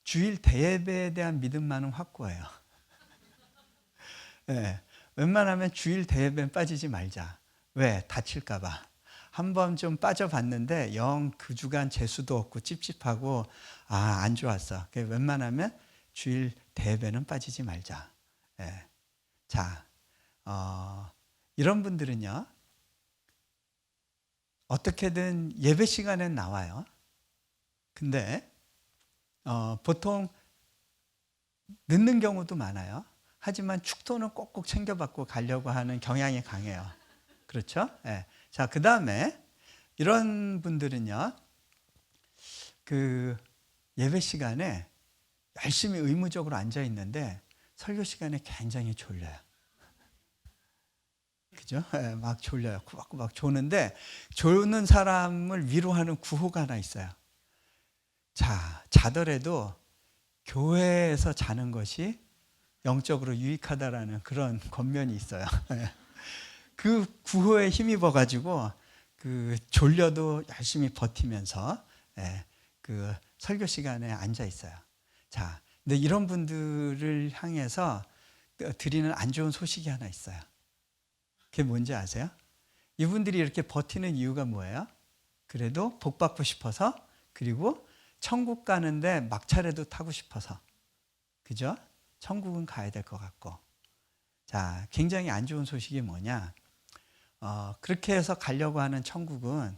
주일 대예배에 대한 믿음만은 확고해요. 네, 웬만하면 주일 대예배는 빠지지 말자. 왜? 다칠까 봐. 한번 좀 빠져봤는데 영 그 주간 재수도 없고 찝찝하고 안 좋았어. 웬만하면 주일 대예배는 빠지지 말자. 네. 자, 이런 분들은요. 어떻게든 예배 시간엔 나와요. 근데 보통 늦는 경우도 많아요. 하지만 축도는 꼭꼭 챙겨받고 가려고 하는 경향이 강해요. 그렇죠? 네. 자, 그 다음에 이런 분들은요, 그 예배 시간에 열심히 의무적으로 앉아 있는데 설교 시간에 굉장히 졸려요. 그죠? 네, 막 졸려요. 꾸박꾸박 조는데 조는 사람을 위로하는 구호가 하나 있어요. 자, 자더라도 교회에서 자는 것이 영적으로 유익하다라는 그런 권면이 있어요. 그 구호에 힘입어 가지고 그 졸려도 열심히 버티면서 그 설교 시간에 앉아 있어요. 자, 근데 이런 분들을 향해서 드리는 안 좋은 소식이 하나 있어요. 그게 뭔지 아세요? 이분들이 이렇게 버티는 이유가 뭐예요? 그래도 복 받고 싶어서, 그리고 천국 가는데 막차라도 타고 싶어서. 그죠? 천국은 가야 될 것 같고. 자, 굉장히 안 좋은 소식이 뭐냐? 그렇게 해서 가려고 하는 천국은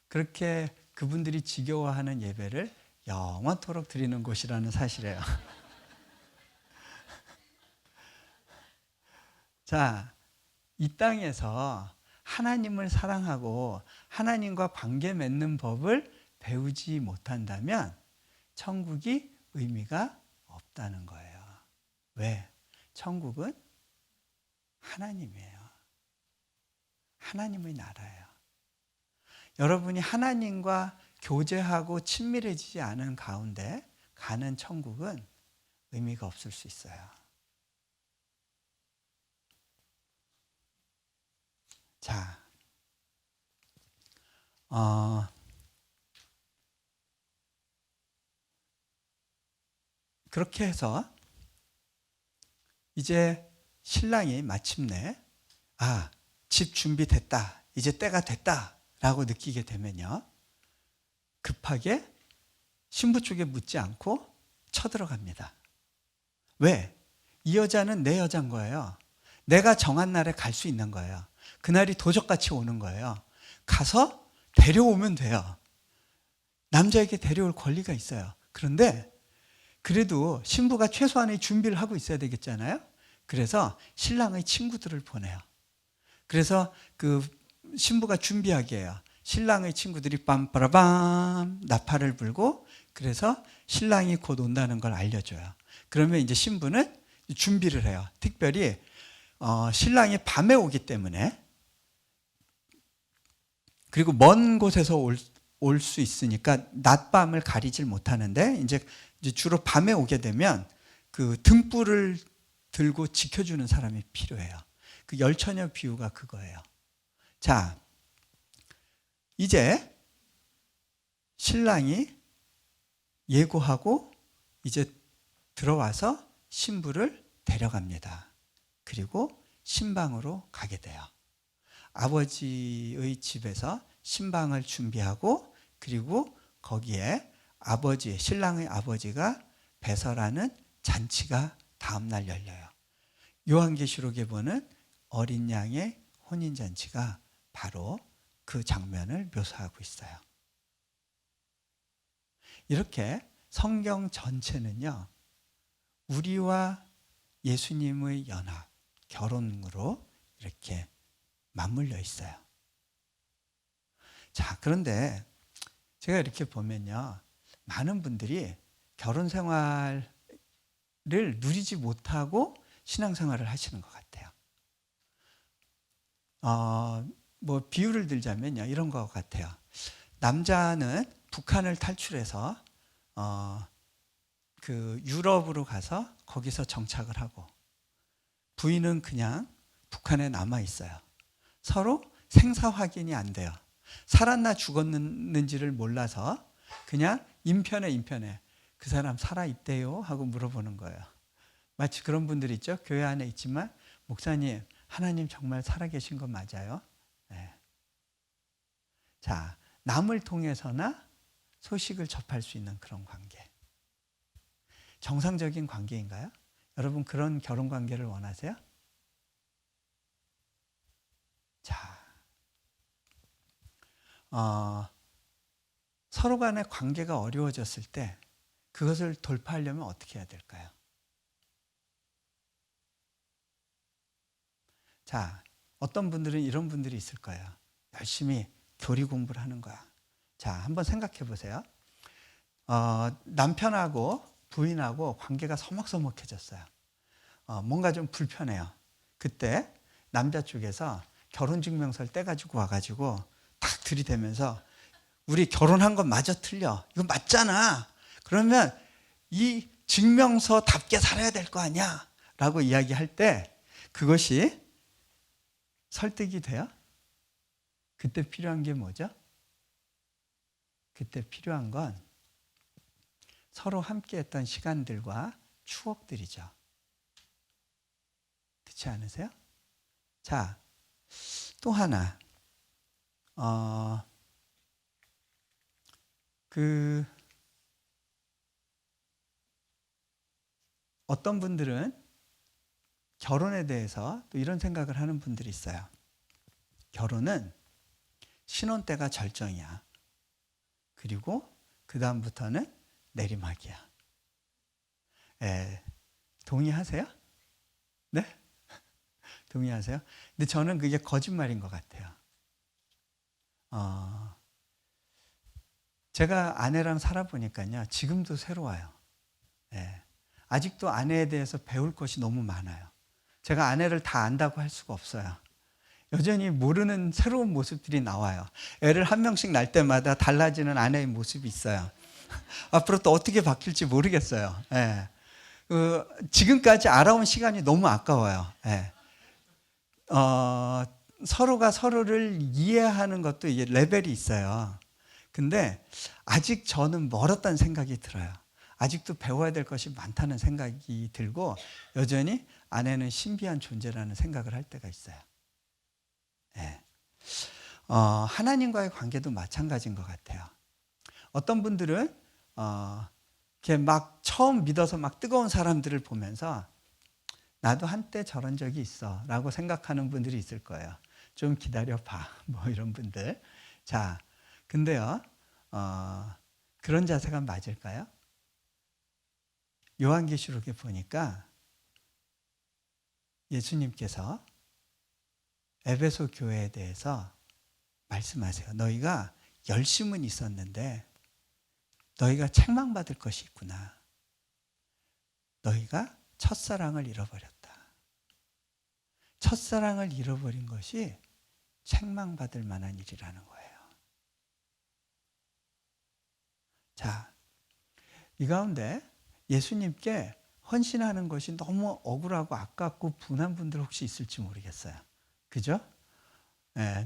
그렇게 그분들이 지겨워하는 예배를 영원토록 드리는 곳이라는 사실이에요. 자, 이 땅에서 하나님을 사랑하고 하나님과 관계 맺는 법을 배우지 못한다면 천국이 의미가 없다는 거예요. 왜? 천국은 하나님이에요. 하나님의 나라예요. 여러분이 하나님과 교제하고 친밀해지지 않은 가운데 가는 천국은 의미가 없을 수 있어요. 자, 그렇게 해서 이제 신랑이 마침내 집 준비됐다, 이제 때가 됐다라고 느끼게 되면요, 급하게 신부 쪽에 묻지 않고 쳐들어갑니다. 왜? 이 여자는 내 여자인 거예요. 내가 정한 날에 갈 수 있는 거예요. 그날이 도적같이 오는 거예요. 가서 데려오면 돼요. 남자에게 데려올 권리가 있어요. 그런데 그래도 신부가 최소한의 준비를 하고 있어야 되겠잖아요. 그래서 신랑의 친구들을 보내요. 그래서 그 신부가 준비하게 해요. 신랑의 친구들이 빰빠라밤 나팔을 불고, 그래서 신랑이 곧 온다는 걸 알려줘요. 그러면 이제 신부는 준비를 해요. 특별히 신랑이 밤에 오기 때문에, 그리고 먼 곳에서 올 수 있으니까 낮밤을 가리질 못하는데 이제 주로 밤에 오게 되면 그 등불을 들고 지켜주는 사람이 필요해요. 그 열처녀 비유가 그거예요. 자, 이제 신랑이 예고하고 이제 들어와서 신부를 데려갑니다. 그리고 신방으로 가게 돼요. 아버지의 집에서 신방을 준비하고, 그리고 거기에 신랑의 아버지가 배설하는 잔치가 다음날 열려요. 요한계시록에 보는 어린 양의 혼인잔치가 바로 그 장면을 묘사하고 있어요. 이렇게 성경 전체는요, 우리와 예수님의 연합, 결혼으로 이렇게 맞물려 있어요. 자, 그런데 제가 이렇게 보면요, 많은 분들이 결혼 생활을 누리지 못하고 신앙생활을 하시는 것 같아요. 뭐 비유를 들자면요, 이런 것 같아요. 남자는 북한을 탈출해서 그 유럽으로 가서 거기서 정착을 하고, 부인은 그냥 북한에 남아 있어요. 서로 생사 확인이 안 돼요. 살았나 죽었는지를 몰라서 그냥 인편에 그 사람 살아있대요 하고 물어보는 거예요. 마치 그런 분들 있죠. 교회 안에 있지만 목사님, 하나님 정말 살아계신 거 맞아요? 네. 자, 남을 통해서나 소식을 접할 수 있는 그런 관계. 정상적인 관계인가요? 여러분, 그런 결혼 관계를 원하세요? 자, 서로 간의 관계가 어려워졌을 때 그것을 돌파하려면 어떻게 해야 될까요? 자, 어떤 분들은 이런 분들이 있을 거예요. 열심히 교리 공부를 하는 거야. 자, 한번 생각해 보세요. 남편하고 부인하고 관계가 서먹서먹해졌어요. 뭔가 좀 불편해요. 그때 남자 쪽에서 결혼증명서를 떼가지고 와가지고 탁 들이대면서 우리 결혼한 건 마저 틀려. 이거 맞잖아. 그러면 이 증명서답게 살아야 될 거 아니야. 라고 이야기할 때 그것이 설득이 돼요? 그때 필요한 게 뭐죠? 그때 필요한 건 서로 함께 했던 시간들과 추억들이죠. 그렇지 않으세요? 자, 또 하나. 어떤 분들은 결혼에 대해서 또 이런 생각을 하는 분들이 있어요. 결혼은 신혼 때가 절정이야. 그리고 그 다음부터는 내리막이야. 동의하세요? 네? 동의하세요? 근데 저는 그게 거짓말인 것 같아요. 제가 아내랑 살아보니까요, 지금도 새로워요. 아직도 아내에 대해서 배울 것이 너무 많아요. 제가 아내를 다 안다고 할 수가 없어요. 여전히 모르는 새로운 모습들이 나와요. 애를 한 명씩 낳을 때마다 달라지는 아내의 모습이 있어요. 앞으로 또 어떻게 바뀔지 모르겠어요. 지금까지 알아온 시간이 너무 아까워요. 서로가 서로를 이해하는 것도 이게 레벨이 있어요. 근데 아직 저는 멀었다는 생각이 들어요. 아직도 배워야 될 것이 많다는 생각이 들고 여전히 아내는 신비한 존재라는 생각을 할 때가 있어요. 하나님과의 관계도 마찬가지인 것 같아요. 어떤 분들은 이렇게 막 처음 믿어서 막 뜨거운 사람들을 보면서 나도 한때 저런 적이 있어 라고 생각하는 분들이 있을 거예요. 좀 기다려봐 뭐 이런 분들. 자, 근데요 그런 자세가 맞을까요? 요한계시록에 보니까 예수님께서 에베소 교회에 대해서 말씀하세요. 너희가 열심은 있었는데 너희가 책망받을 것이 있구나. 너희가 첫사랑을 잃어버렸다. 첫사랑을 잃어버린 것이 책망받을 만한 일이라는 거예요. 자, 이 가운데 예수님께 헌신하는 것이 너무 억울하고 아깝고 분한 분들 혹시 있을지 모르겠어요. 그죠?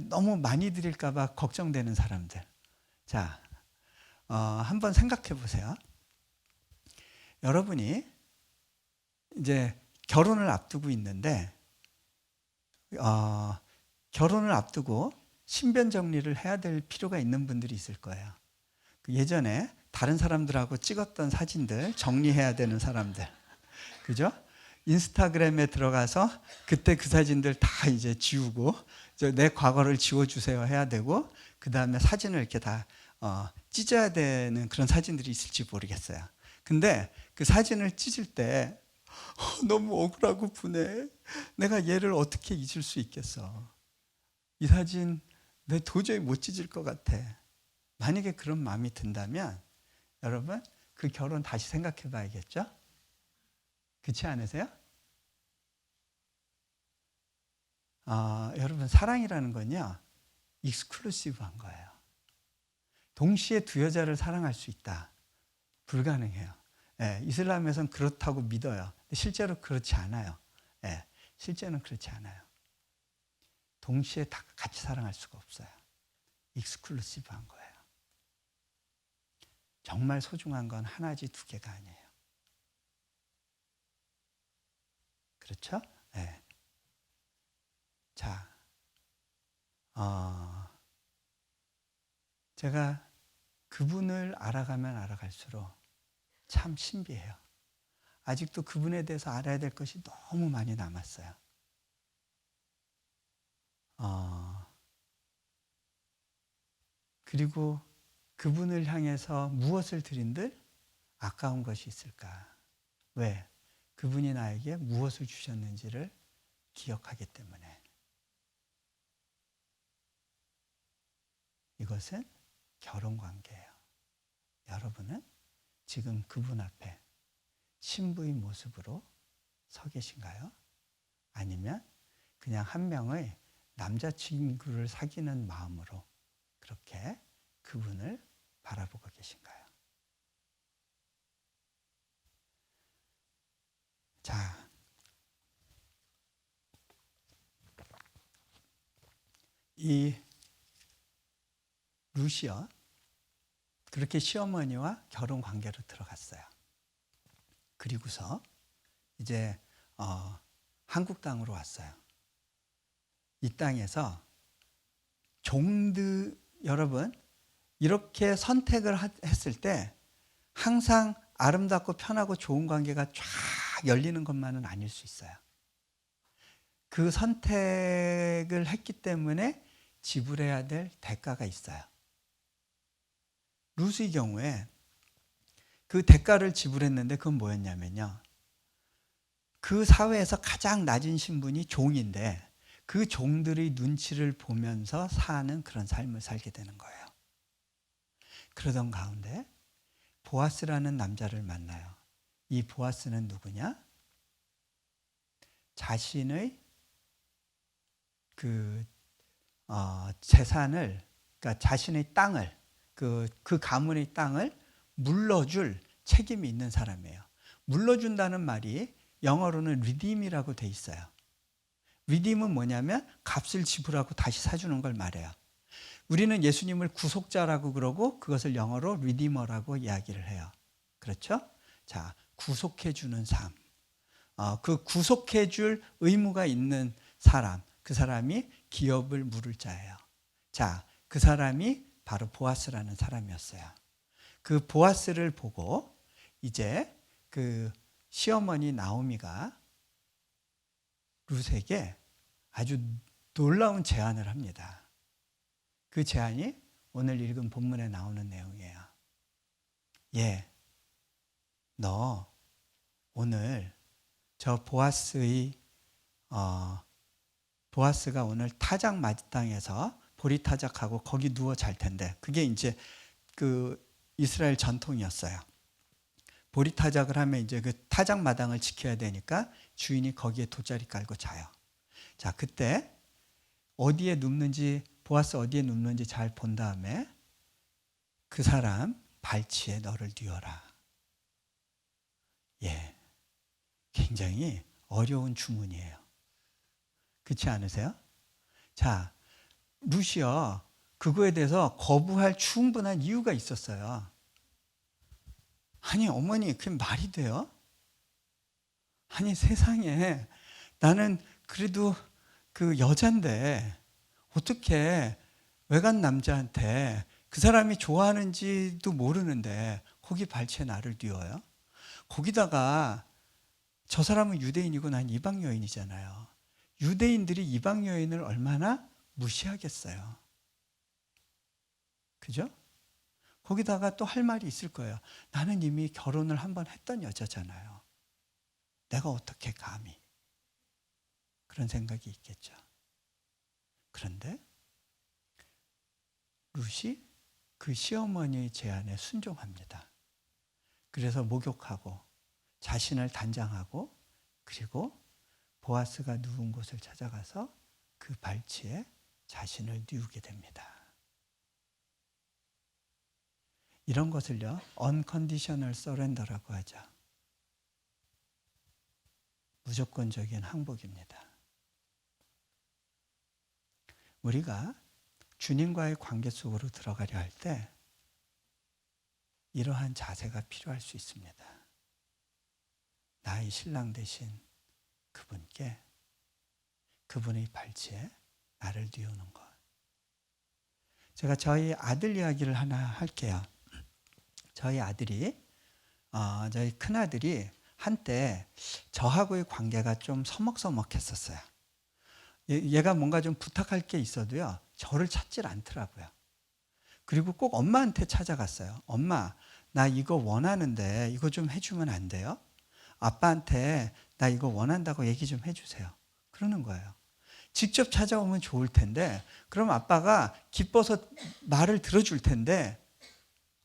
너무 많이 드릴까 봐 걱정되는 사람들. 자, 한번 생각해 보세요. 여러분이 이제 결혼을 앞두고 있는데 결혼을 앞두고 신변 정리를 해야 될 필요가 있는 분들이 있을 거예요. 예전에 다른 사람들하고 찍었던 사진들 정리해야 되는 사람들. 그죠? 인스타그램에 들어가서 그때 그 사진들 다 이제 지우고 내 과거를 지워주세요 해야 되고 그 다음에 사진을 이렇게 다 찢어야 되는 그런 사진들이 있을지 모르겠어요. 근데 그 사진을 찢을 때 너무 억울하고 분해. 내가 얘를 어떻게 잊을 수 있겠어. 이 사진 내 도저히 못 찢을 것 같아. 만약에 그런 마음이 든다면 여러분 그 결혼 다시 생각해 봐야겠죠? 그렇지 않으세요? 여러분 사랑이라는 건요 익스클루시브한 거예요. 동시에 두 여자를 사랑할 수 있다. 불가능해요. 예, 이슬람에서는 그렇다고 믿어요. 실제로 그렇지 않아요. 예, 실제는 그렇지 않아요. 동시에 다 같이 사랑할 수가 없어요. 익스클루시브한 거예요. 정말 소중한 건 하나지 두 개가 아니에요. 그렇죠? 네. 자, 제가 그분을 알아가면 알아갈수록 참 신비해요. 아직도 그분에 대해서 알아야 될 것이 너무 많이 남았어요. 그리고 그분을 향해서 무엇을 드린들 아까운 것이 있을까? 왜? 그분이 나에게 무엇을 주셨는지를 기억하기 때문에. 이것은 결혼관계예요. 여러분은 지금 그분 앞에 신부의 모습으로 서 계신가요? 아니면 그냥 한 명의 남자친구를 사귀는 마음으로 그렇게 그분을 바라보고 계신가요? 자, 이 루시어 그렇게 시어머니와 결혼 관계로 들어갔어요. 그리고서 이제 한국 땅으로 왔어요. 이 땅에서 여러분 이렇게 선택을 했을 때 항상 아름답고 편하고 좋은 관계가 쫙 열리는 것만은 아닐 수 있어요. 그 선택을 했기 때문에 지불해야 될 대가가 있어요. 룻의 경우에 그 대가를 지불했는데 그건 뭐였냐면요. 그 사회에서 가장 낮은 신분이 종인데 그 종들의 눈치를 보면서 사는 그런 삶을 살게 되는 거예요. 그러던 가운데 보아스라는 남자를 만나요. 이 보아스는 누구냐? 자신의 재산을, 그러니까 자신의 땅을, 그 가문의 땅을 물러줄 책임이 있는 사람이에요. 물러준다는 말이 영어로는 redeem이라고 돼 있어요. redeem은 뭐냐면 값을 지불하고 다시 사주는 걸 말해요. 우리는 예수님을 구속자라고 그러고 그것을 영어로 redeemer라고 이야기를 해요. 그렇죠? 자, 구속해주는 삶. 그 구속해줄 의무가 있는 사람, 그 사람이 기업을 물을 자예요. 자, 그 사람이 바로 보아스라는 사람이었어요. 그 보아스를 보고 이제 그 시어머니 나오미가 룻에게 아주 놀라운 제안을 합니다. 그 제안이 오늘 읽은 본문에 나오는 내용이에요. 예, 너 오늘 저 보아스가 오늘 타작 마땅에서 보리타작하고 거기 누워 잘 텐데 그게 이제 그 이스라엘 전통이었어요. 보리타작을 하면 이제 그 타작 마당을 지켜야 되니까 주인이 거기에 돗자리 깔고 자요. 자, 그때 어디에 눕는지 보아스 어디에 눕는지 잘 본 다음에 그 사람 발치에 너를 뉘어라. 예, 굉장히 어려운 주문이에요. 그렇지 않으세요? 자, 룻이요 그거에 대해서 거부할 충분한 이유가 있었어요. 아니 어머니 그게 말이 돼요? 아니 세상에 나는 그래도 그 여잔데 어떻게 외간 남자한테 그 사람이 좋아하는지도 모르는데 거기 발치에 나를 뉘어요? 거기다가 저 사람은 유대인이고 난 이방 여인이잖아요. 유대인들이 이방 여인을 얼마나 무시하겠어요. 그죠? 거기다가 또 할 말이 있을 거예요. 나는 이미 결혼을 한번 했던 여자잖아요. 내가 어떻게 감히. 그런 생각이 있겠죠. 그런데 룻이 그 시어머니의 제안에 순종합니다. 그래서 목욕하고 자신을 단장하고 그리고 보아스가 누운 곳을 찾아가서 그 발치에 자신을 뉘우게 됩니다. 이런 것을요, unconditional surrender라고 하죠. 무조건적인 항복입니다. 우리가 주님과의 관계 속으로 들어가려 할 때 이러한 자세가 필요할 수 있습니다. 나의 신랑 되신 그분께, 그분의 발치에 나를 뉘우는 것. 제가 저희 아들 이야기를 하나 할게요. 저희 아들이, 저희 큰아들이 한때 저하고의 관계가 좀 서먹서먹했었어요. 얘가 뭔가 좀 부탁할 게 있어도요, 저를 찾질 않더라고요. 그리고 꼭 엄마한테 찾아갔어요. 엄마, 나 이거 원하는데 이거 좀 해주면 안 돼요? 아빠한테 나 이거 원한다고 얘기 좀 해주세요. 그러는 거예요. 직접 찾아오면 좋을 텐데, 그럼 아빠가 기뻐서 말을 들어줄 텐데,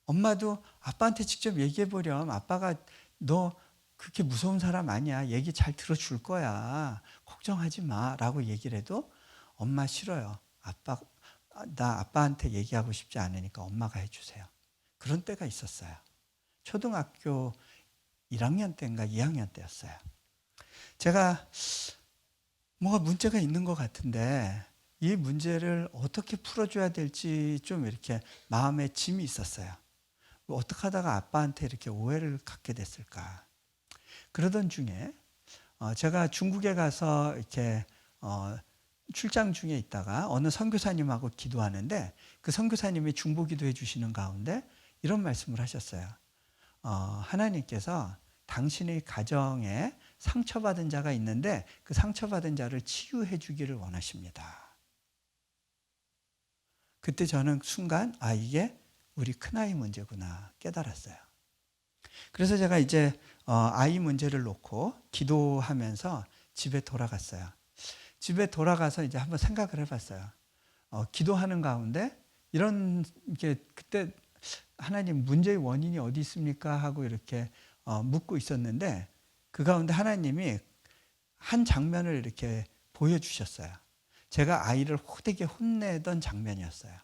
엄마도 아빠한테 직접 얘기해 보렴. 아빠가 너 그렇게 무서운 사람 아니야. 얘기 잘 들어줄 거야. 걱정하지 마. 라고 얘기를 해도 엄마 싫어요. 나 아빠한테 얘기하고 싶지 않으니까 엄마가 해주세요. 그런 때가 있었어요. 초등학교 1학년 때인가 2학년 때였어요. 제가 뭐가 문제가 있는 것 같은데 이 문제를 어떻게 풀어줘야 될지 좀 이렇게 마음에 짐이 있었어요. 어떻게 하다가 아빠한테 이렇게 오해를 갖게 됐을까. 그러던 중에 제가 중국에 가서 이렇게 출장 중에 있다가 어느 선교사님하고 기도하는데 그 선교사님이 중보기도 해주시는 가운데 이런 말씀을 하셨어요. 하나님께서 당신의 가정에 상처받은 자가 있는데 그 상처받은 자를 치유해 주기를 원하십니다. 그때 저는 순간 이게 우리 큰아이 문제구나 깨달았어요. 그래서 제가 이제 아이 문제를 놓고 기도하면서 집에 돌아갔어요. 집에 돌아가서 이제 한번 생각을 해봤어요. 기도하는 가운데 이런 게 그때 하나님 문제의 원인이 어디 있습니까? 하고 이렇게 묻고 있었는데 그 가운데 하나님이 한 장면을 이렇게 보여주셨어요. 제가 아이를 호되게 혼내던 장면이었어요.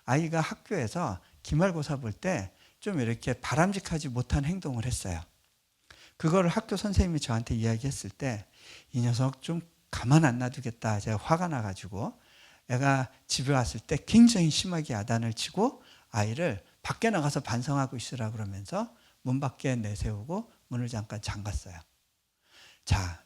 아이가 학교에서 기말고사 볼 때 좀 이렇게 바람직하지 못한 행동을 했어요. 그거를 학교 선생님이 저한테 이야기했을 때 이 녀석 좀 가만 안 놔두겠다. 제가 화가 나가지고 애가 집에 왔을 때 굉장히 심하게 야단을 치고 아이를 밖에 나가서 반성하고 있으라 그러면서 문 밖에 내세우고 문을 잠깐 잠갔어요. 자,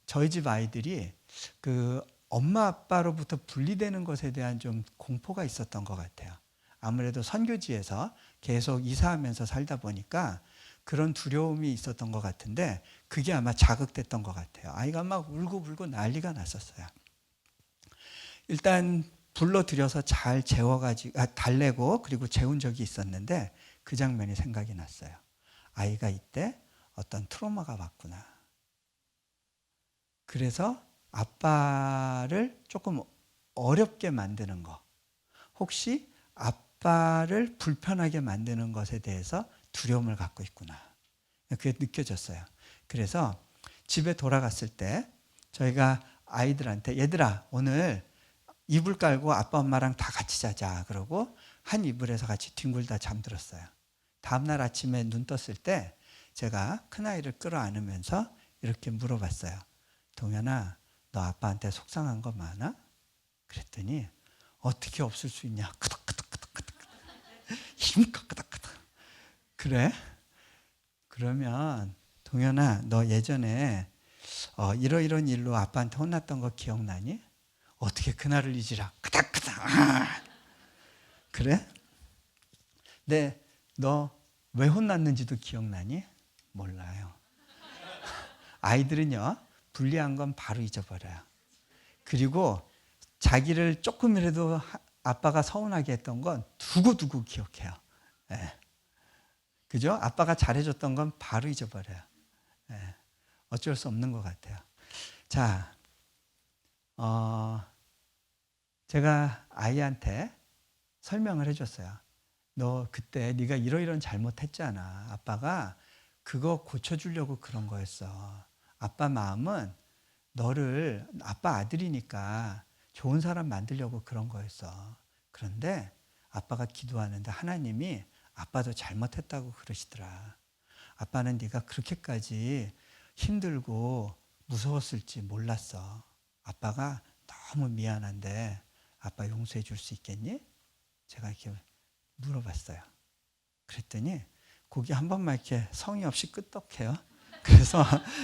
저희 집 아이들이 그 엄마 아빠로부터 분리되는 것에 대한 좀 공포가 있었던 것 같아요. 아무래도 선교지에서 계속 이사하면서 살다 보니까 그런 두려움이 있었던 것 같은데 그게 아마 자극됐던 것 같아요. 아이가 막 울고 난리가 났었어요. 일단 불러들여서 잘 재워가지고 달래고 그리고 재운 적이 있었는데 그 장면이 생각이 났어요. 아이가 이때 어떤 트라우마가 왔구나. 그래서 아빠를 조금 어렵게 만드는 거, 혹시 아빠를 불편하게 만드는 것에 대해서 두려움을 갖고 있구나. 그게 느껴졌어요. 그래서 집에 돌아갔을 때 저희가 아이들한테 얘들아 오늘 이불 깔고 아빠 엄마랑 다 같이 자자 그러고 한 이불에서 같이 뒹굴다 잠들었어요. 다음날 아침에 눈 떴을 때 제가 큰아이를 끌어안으면서 이렇게 물어봤어요. 동현아, 너 아빠한테 속상한 거 많아? 그랬더니 어떻게 없을 수 있냐? 끄덕끄덕끄덕끄덕 힘껏 끄덕끄덕. 그래? 그러면 동현아, 너 예전에 이러이런 일로 아빠한테 혼났던 거 기억나니? 어떻게 그날을 잊으라? 끄덕끄덕. 그래? 네, 너 왜 혼났는지도 기억나니? 몰라요. 아이들은요, 불리한 건 바로 잊어버려요. 그리고 자기를 조금이라도 아빠가 서운하게 했던 건 두고두고 기억해요. 네. 그죠? 아빠가 잘해줬던 건 바로 잊어버려요. 네. 어쩔 수 없는 것 같아요. 자, 제가 아이한테 설명을 해줬어요. 너 그때 네가 이러이런 잘못했잖아. 아빠가 그거 고쳐주려고 그런 거였어. 아빠 마음은 너를 아빠 아들이니까 좋은 사람 만들려고 그런 거였어. 그런데 아빠가 기도하는데 하나님이 아빠도 잘못했다고 그러시더라. 아빠는 네가 그렇게까지 힘들고 무서웠을지 몰랐어. 아빠가 너무 미안한데 아빠 용서해 줄 수 있겠니? 제가 이렇게 물어봤어요. 그랬더니 고개 한 번만 이렇게 성의 없이 끄떡해요. 그래서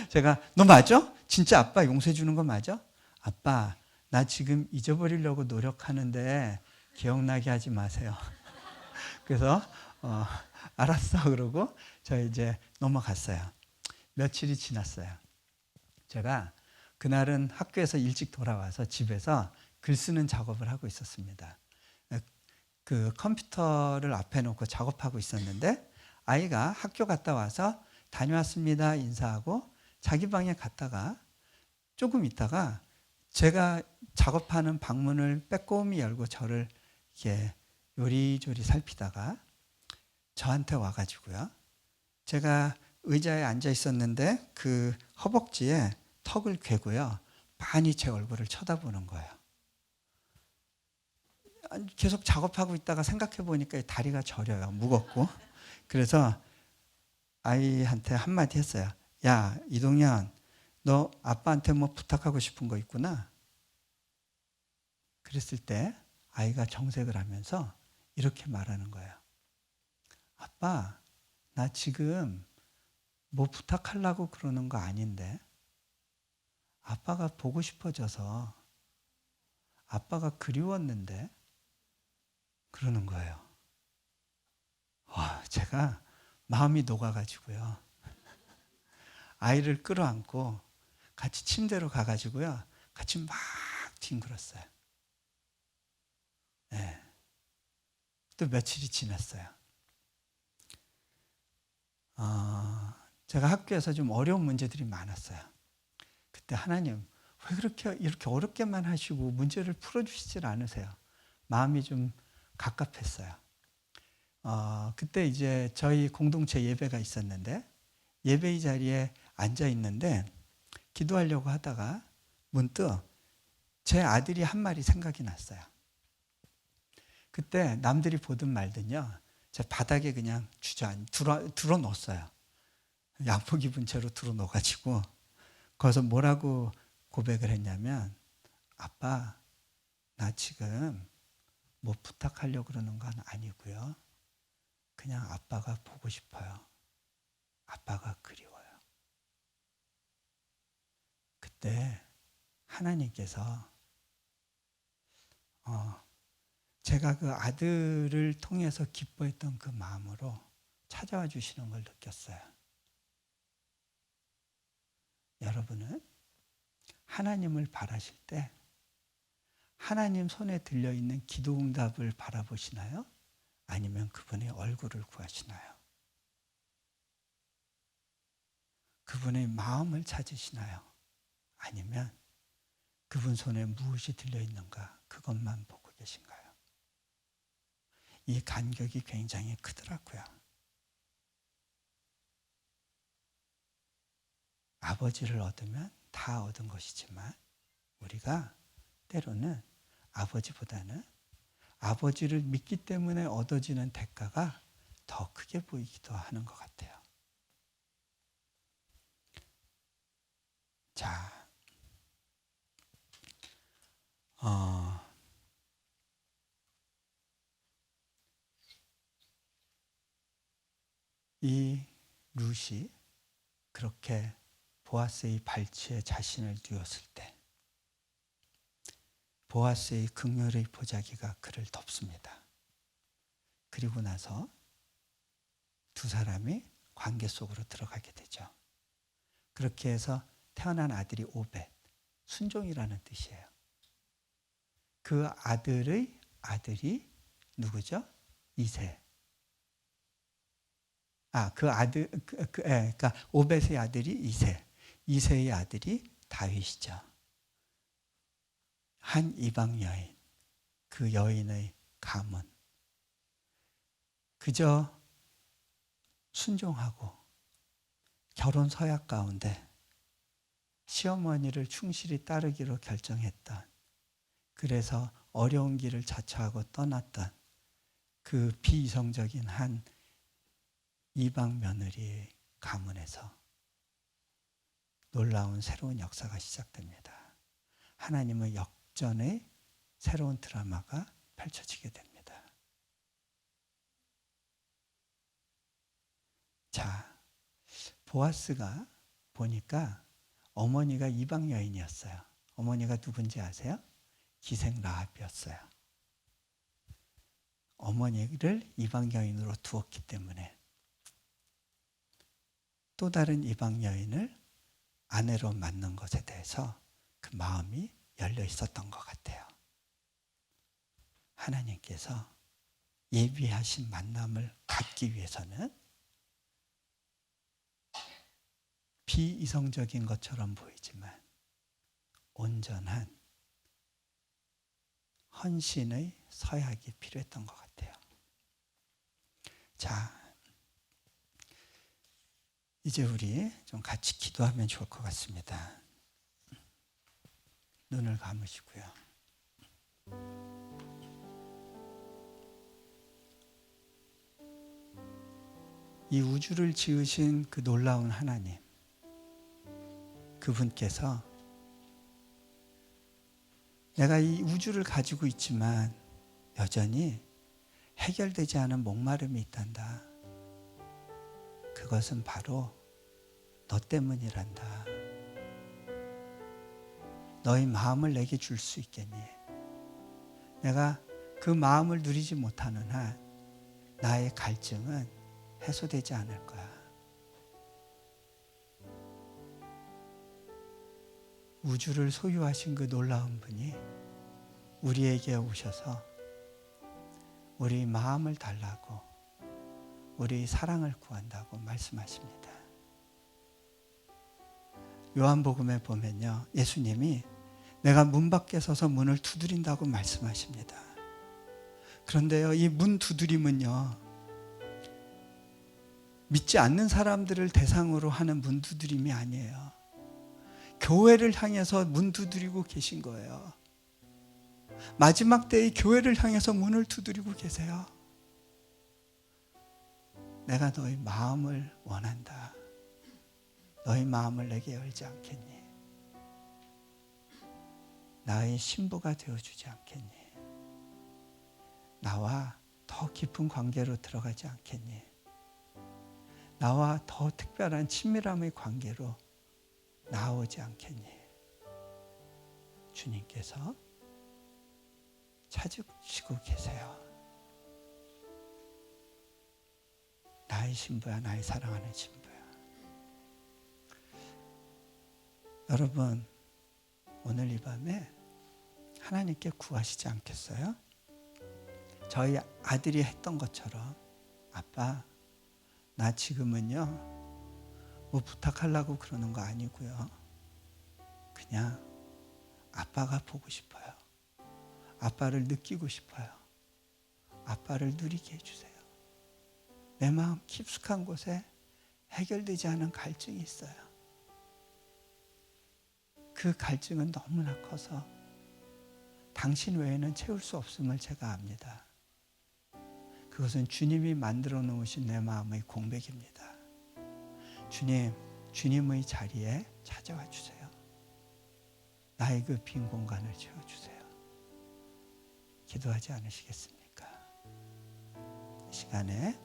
제가 너 맞아? 진짜 아빠 용서해 주는 거 맞아? 아빠 나 지금 잊어버리려고 노력하는데 기억나게 하지 마세요. 그래서 알았어 그러고 저 이제 넘어갔어요. 며칠이 지났어요. 제가 그날은 학교에서 일찍 돌아와서 집에서 글 쓰는 작업을 하고 있었습니다. 그 컴퓨터를 앞에 놓고 작업하고 있었는데 아이가 학교 갔다 와서 다녀왔습니다 인사하고 자기 방에 갔다가 조금 있다가 제가 작업하는 방문을 빼꼼히 열고 저를 이렇게 요리조리 살피다가 저한테 와가지고요. 제가 의자에 앉아 있었는데 그 허벅지에 턱을 괴고요. 많이 제 얼굴을 쳐다보는 거예요. 계속 작업하고 있다가 생각해 보니까 다리가 저려요. 무겁고. 그래서 아이한테 한마디 했어요. 야, 이동현, 너 아빠한테 뭐 부탁하고 싶은 거 있구나. 그랬을 때 아이가 정색을 하면서 이렇게 말하는 거예요. 아빠, 나 지금 뭐 부탁하려고 그러는 거 아닌데 아빠가 보고 싶어져서 아빠가 그리웠는데 그러는 거예요. 와, 제가 마음이 녹아가지고요. 아이를 끌어안고 같이 침대로 가가지고요. 같이 막 뒹굴었어요. 네. 또 며칠이 지났어요. 제가 학교에서 좀 어려운 문제들이 많았어요. 그때 하나님 왜 그렇게 이렇게 어렵게만 하시고 문제를 풀어주시질 않으세요? 마음이 좀 갑갑했어요. 그때 이제 저희 공동체 예배가 있었는데 예배의 자리에 앉아 있는데 기도하려고 하다가 문득 제 아들이 한 말이 생각이 났어요. 그때 남들이 보든 말든요. 제 바닥에 그냥 들어 놓았어요. 양복 입은 채로 들어 놓아가지고 거기서 뭐라고 고백을 했냐면 아빠 나 지금 뭐 부탁하려고 그러는 건 아니고요. 그냥 아빠가 보고 싶어요. 아빠가 그리워요. 그때 하나님께서 제가 그 아들을 통해서 기뻐했던 그 마음으로 찾아와 주시는 걸 느꼈어요. 여러분은 하나님을 바라실 때 하나님 손에 들려있는 기도응답을 바라보시나요? 아니면 그분의 얼굴을 구하시나요? 그분의 마음을 찾으시나요? 아니면 그분 손에 무엇이 들려있는가 그것만 보고 계신가요? 이 간격이 굉장히 크더라고요. 아버지를 얻으면 다 얻은 것이지만 우리가 때로는 아버지보다는 아버지를 믿기 때문에 얻어지는 대가가 더 크게 보이기도 하는 것 같아요. 자, 이 룻이 그렇게 보아스의 발치에 자신을 뉘었을 때 보아스의 긍휼의 보자기가 그를 덮습니다. 그리고 나서 두 사람이 관계 속으로 들어가게 되죠. 그렇게 해서 태어난 아들이 오벳, 순종이라는 뜻이에요. 그 아들의 아들이 누구죠? 이세. 그러니까 오벳의 아들이 이세. 이세의 아들이 다윗이죠. 한 이방 여인, 그 여인의 가문. 그저 순종하고 결혼 서약 가운데 시어머니를 충실히 따르기로 결정했던 그래서 어려운 길을 자처하고 떠났던 그 비이성적인 한 이방 며느리 가문에서 놀라운 새로운 역사가 시작됩니다. 하나님의 역전의 새로운 드라마가 펼쳐지게 됩니다. 자, 보아스가 보니까 어머니가 이방 여인이었어요. 어머니가 누군지 아세요? 기생 라합이었어요. 어머니를 이방 여인으로 두었기 때문에 또 다른 이방 여인을 아내로 맞는 것에 대해서 그 마음이 열려 있었던 것 같아요. 하나님께서 예비하신 만남을 갖기 위해서는 비이성적인 것처럼 보이지만 온전한 헌신의 서약이 필요했던 것 같아요. 자, 이제 우리 좀 같이 기도하면 좋을 것 같습니다. 눈을 감으시고요. 이 우주를 지으신 그 놀라운 하나님, 그분께서 내가 이 우주를 가지고 있지만 여전히 해결되지 않은 목마름이 있단다. 그것은 바로 너 때문이란다. 너의 마음을 내게 줄 수 있겠니? 내가 그 마음을 누리지 못하는 한 나의 갈증은 해소되지 않을 거야. 우주를 소유하신 그 놀라운 분이 우리에게 오셔서 우리 마음을 달라고, 우리 사랑을 구한다고 말씀하십니다. 요한복음에 보면요, 예수님이 내가 문 밖에 서서 문을 두드린다고 말씀하십니다. 그런데요, 이 문 두드림은요, 믿지 않는 사람들을 대상으로 하는 문 두드림이 아니에요. 교회를 향해서 문 두드리고 계신 거예요. 마지막 때의 교회를 향해서 문을 두드리고 계세요. 내가 너의 마음을 원한다. 너의 마음을 내게 열지 않겠니? 나의 신부가 되어주지 않겠니? 나와 더 깊은 관계로 들어가지 않겠니? 나와 더 특별한 친밀함의 관계로 나오지 않겠니? 주님께서 찾으시고 계세요. 나의 신부야, 나의 사랑하는 신부야. 여러분, 오늘 이 밤에 하나님께 구하시지 않겠어요? 저희 아들이 했던 것처럼, 아빠, 나 지금은요, 뭐 부탁하려고 그러는 거 아니고요. 그냥 아빠가 보고 싶어요. 아빠를 느끼고 싶어요. 아빠를 누리게 해주세요. 내 마음 깊숙한 곳에 해결되지 않은 갈증이 있어요. 그 갈증은 너무나 커서 당신 외에는 채울 수 없음을 제가 압니다. 그것은 주님이 만들어 놓으신 내 마음의 공백입니다. 주님, 주님의 자리에 찾아와 주세요. 나의 그 빈 공간을 채워주세요. 기도하지 않으시겠습니까? 이 시간에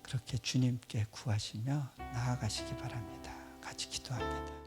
그렇게 주님께 구하시며 나아가시기 바랍니다. 같이 기도합니다.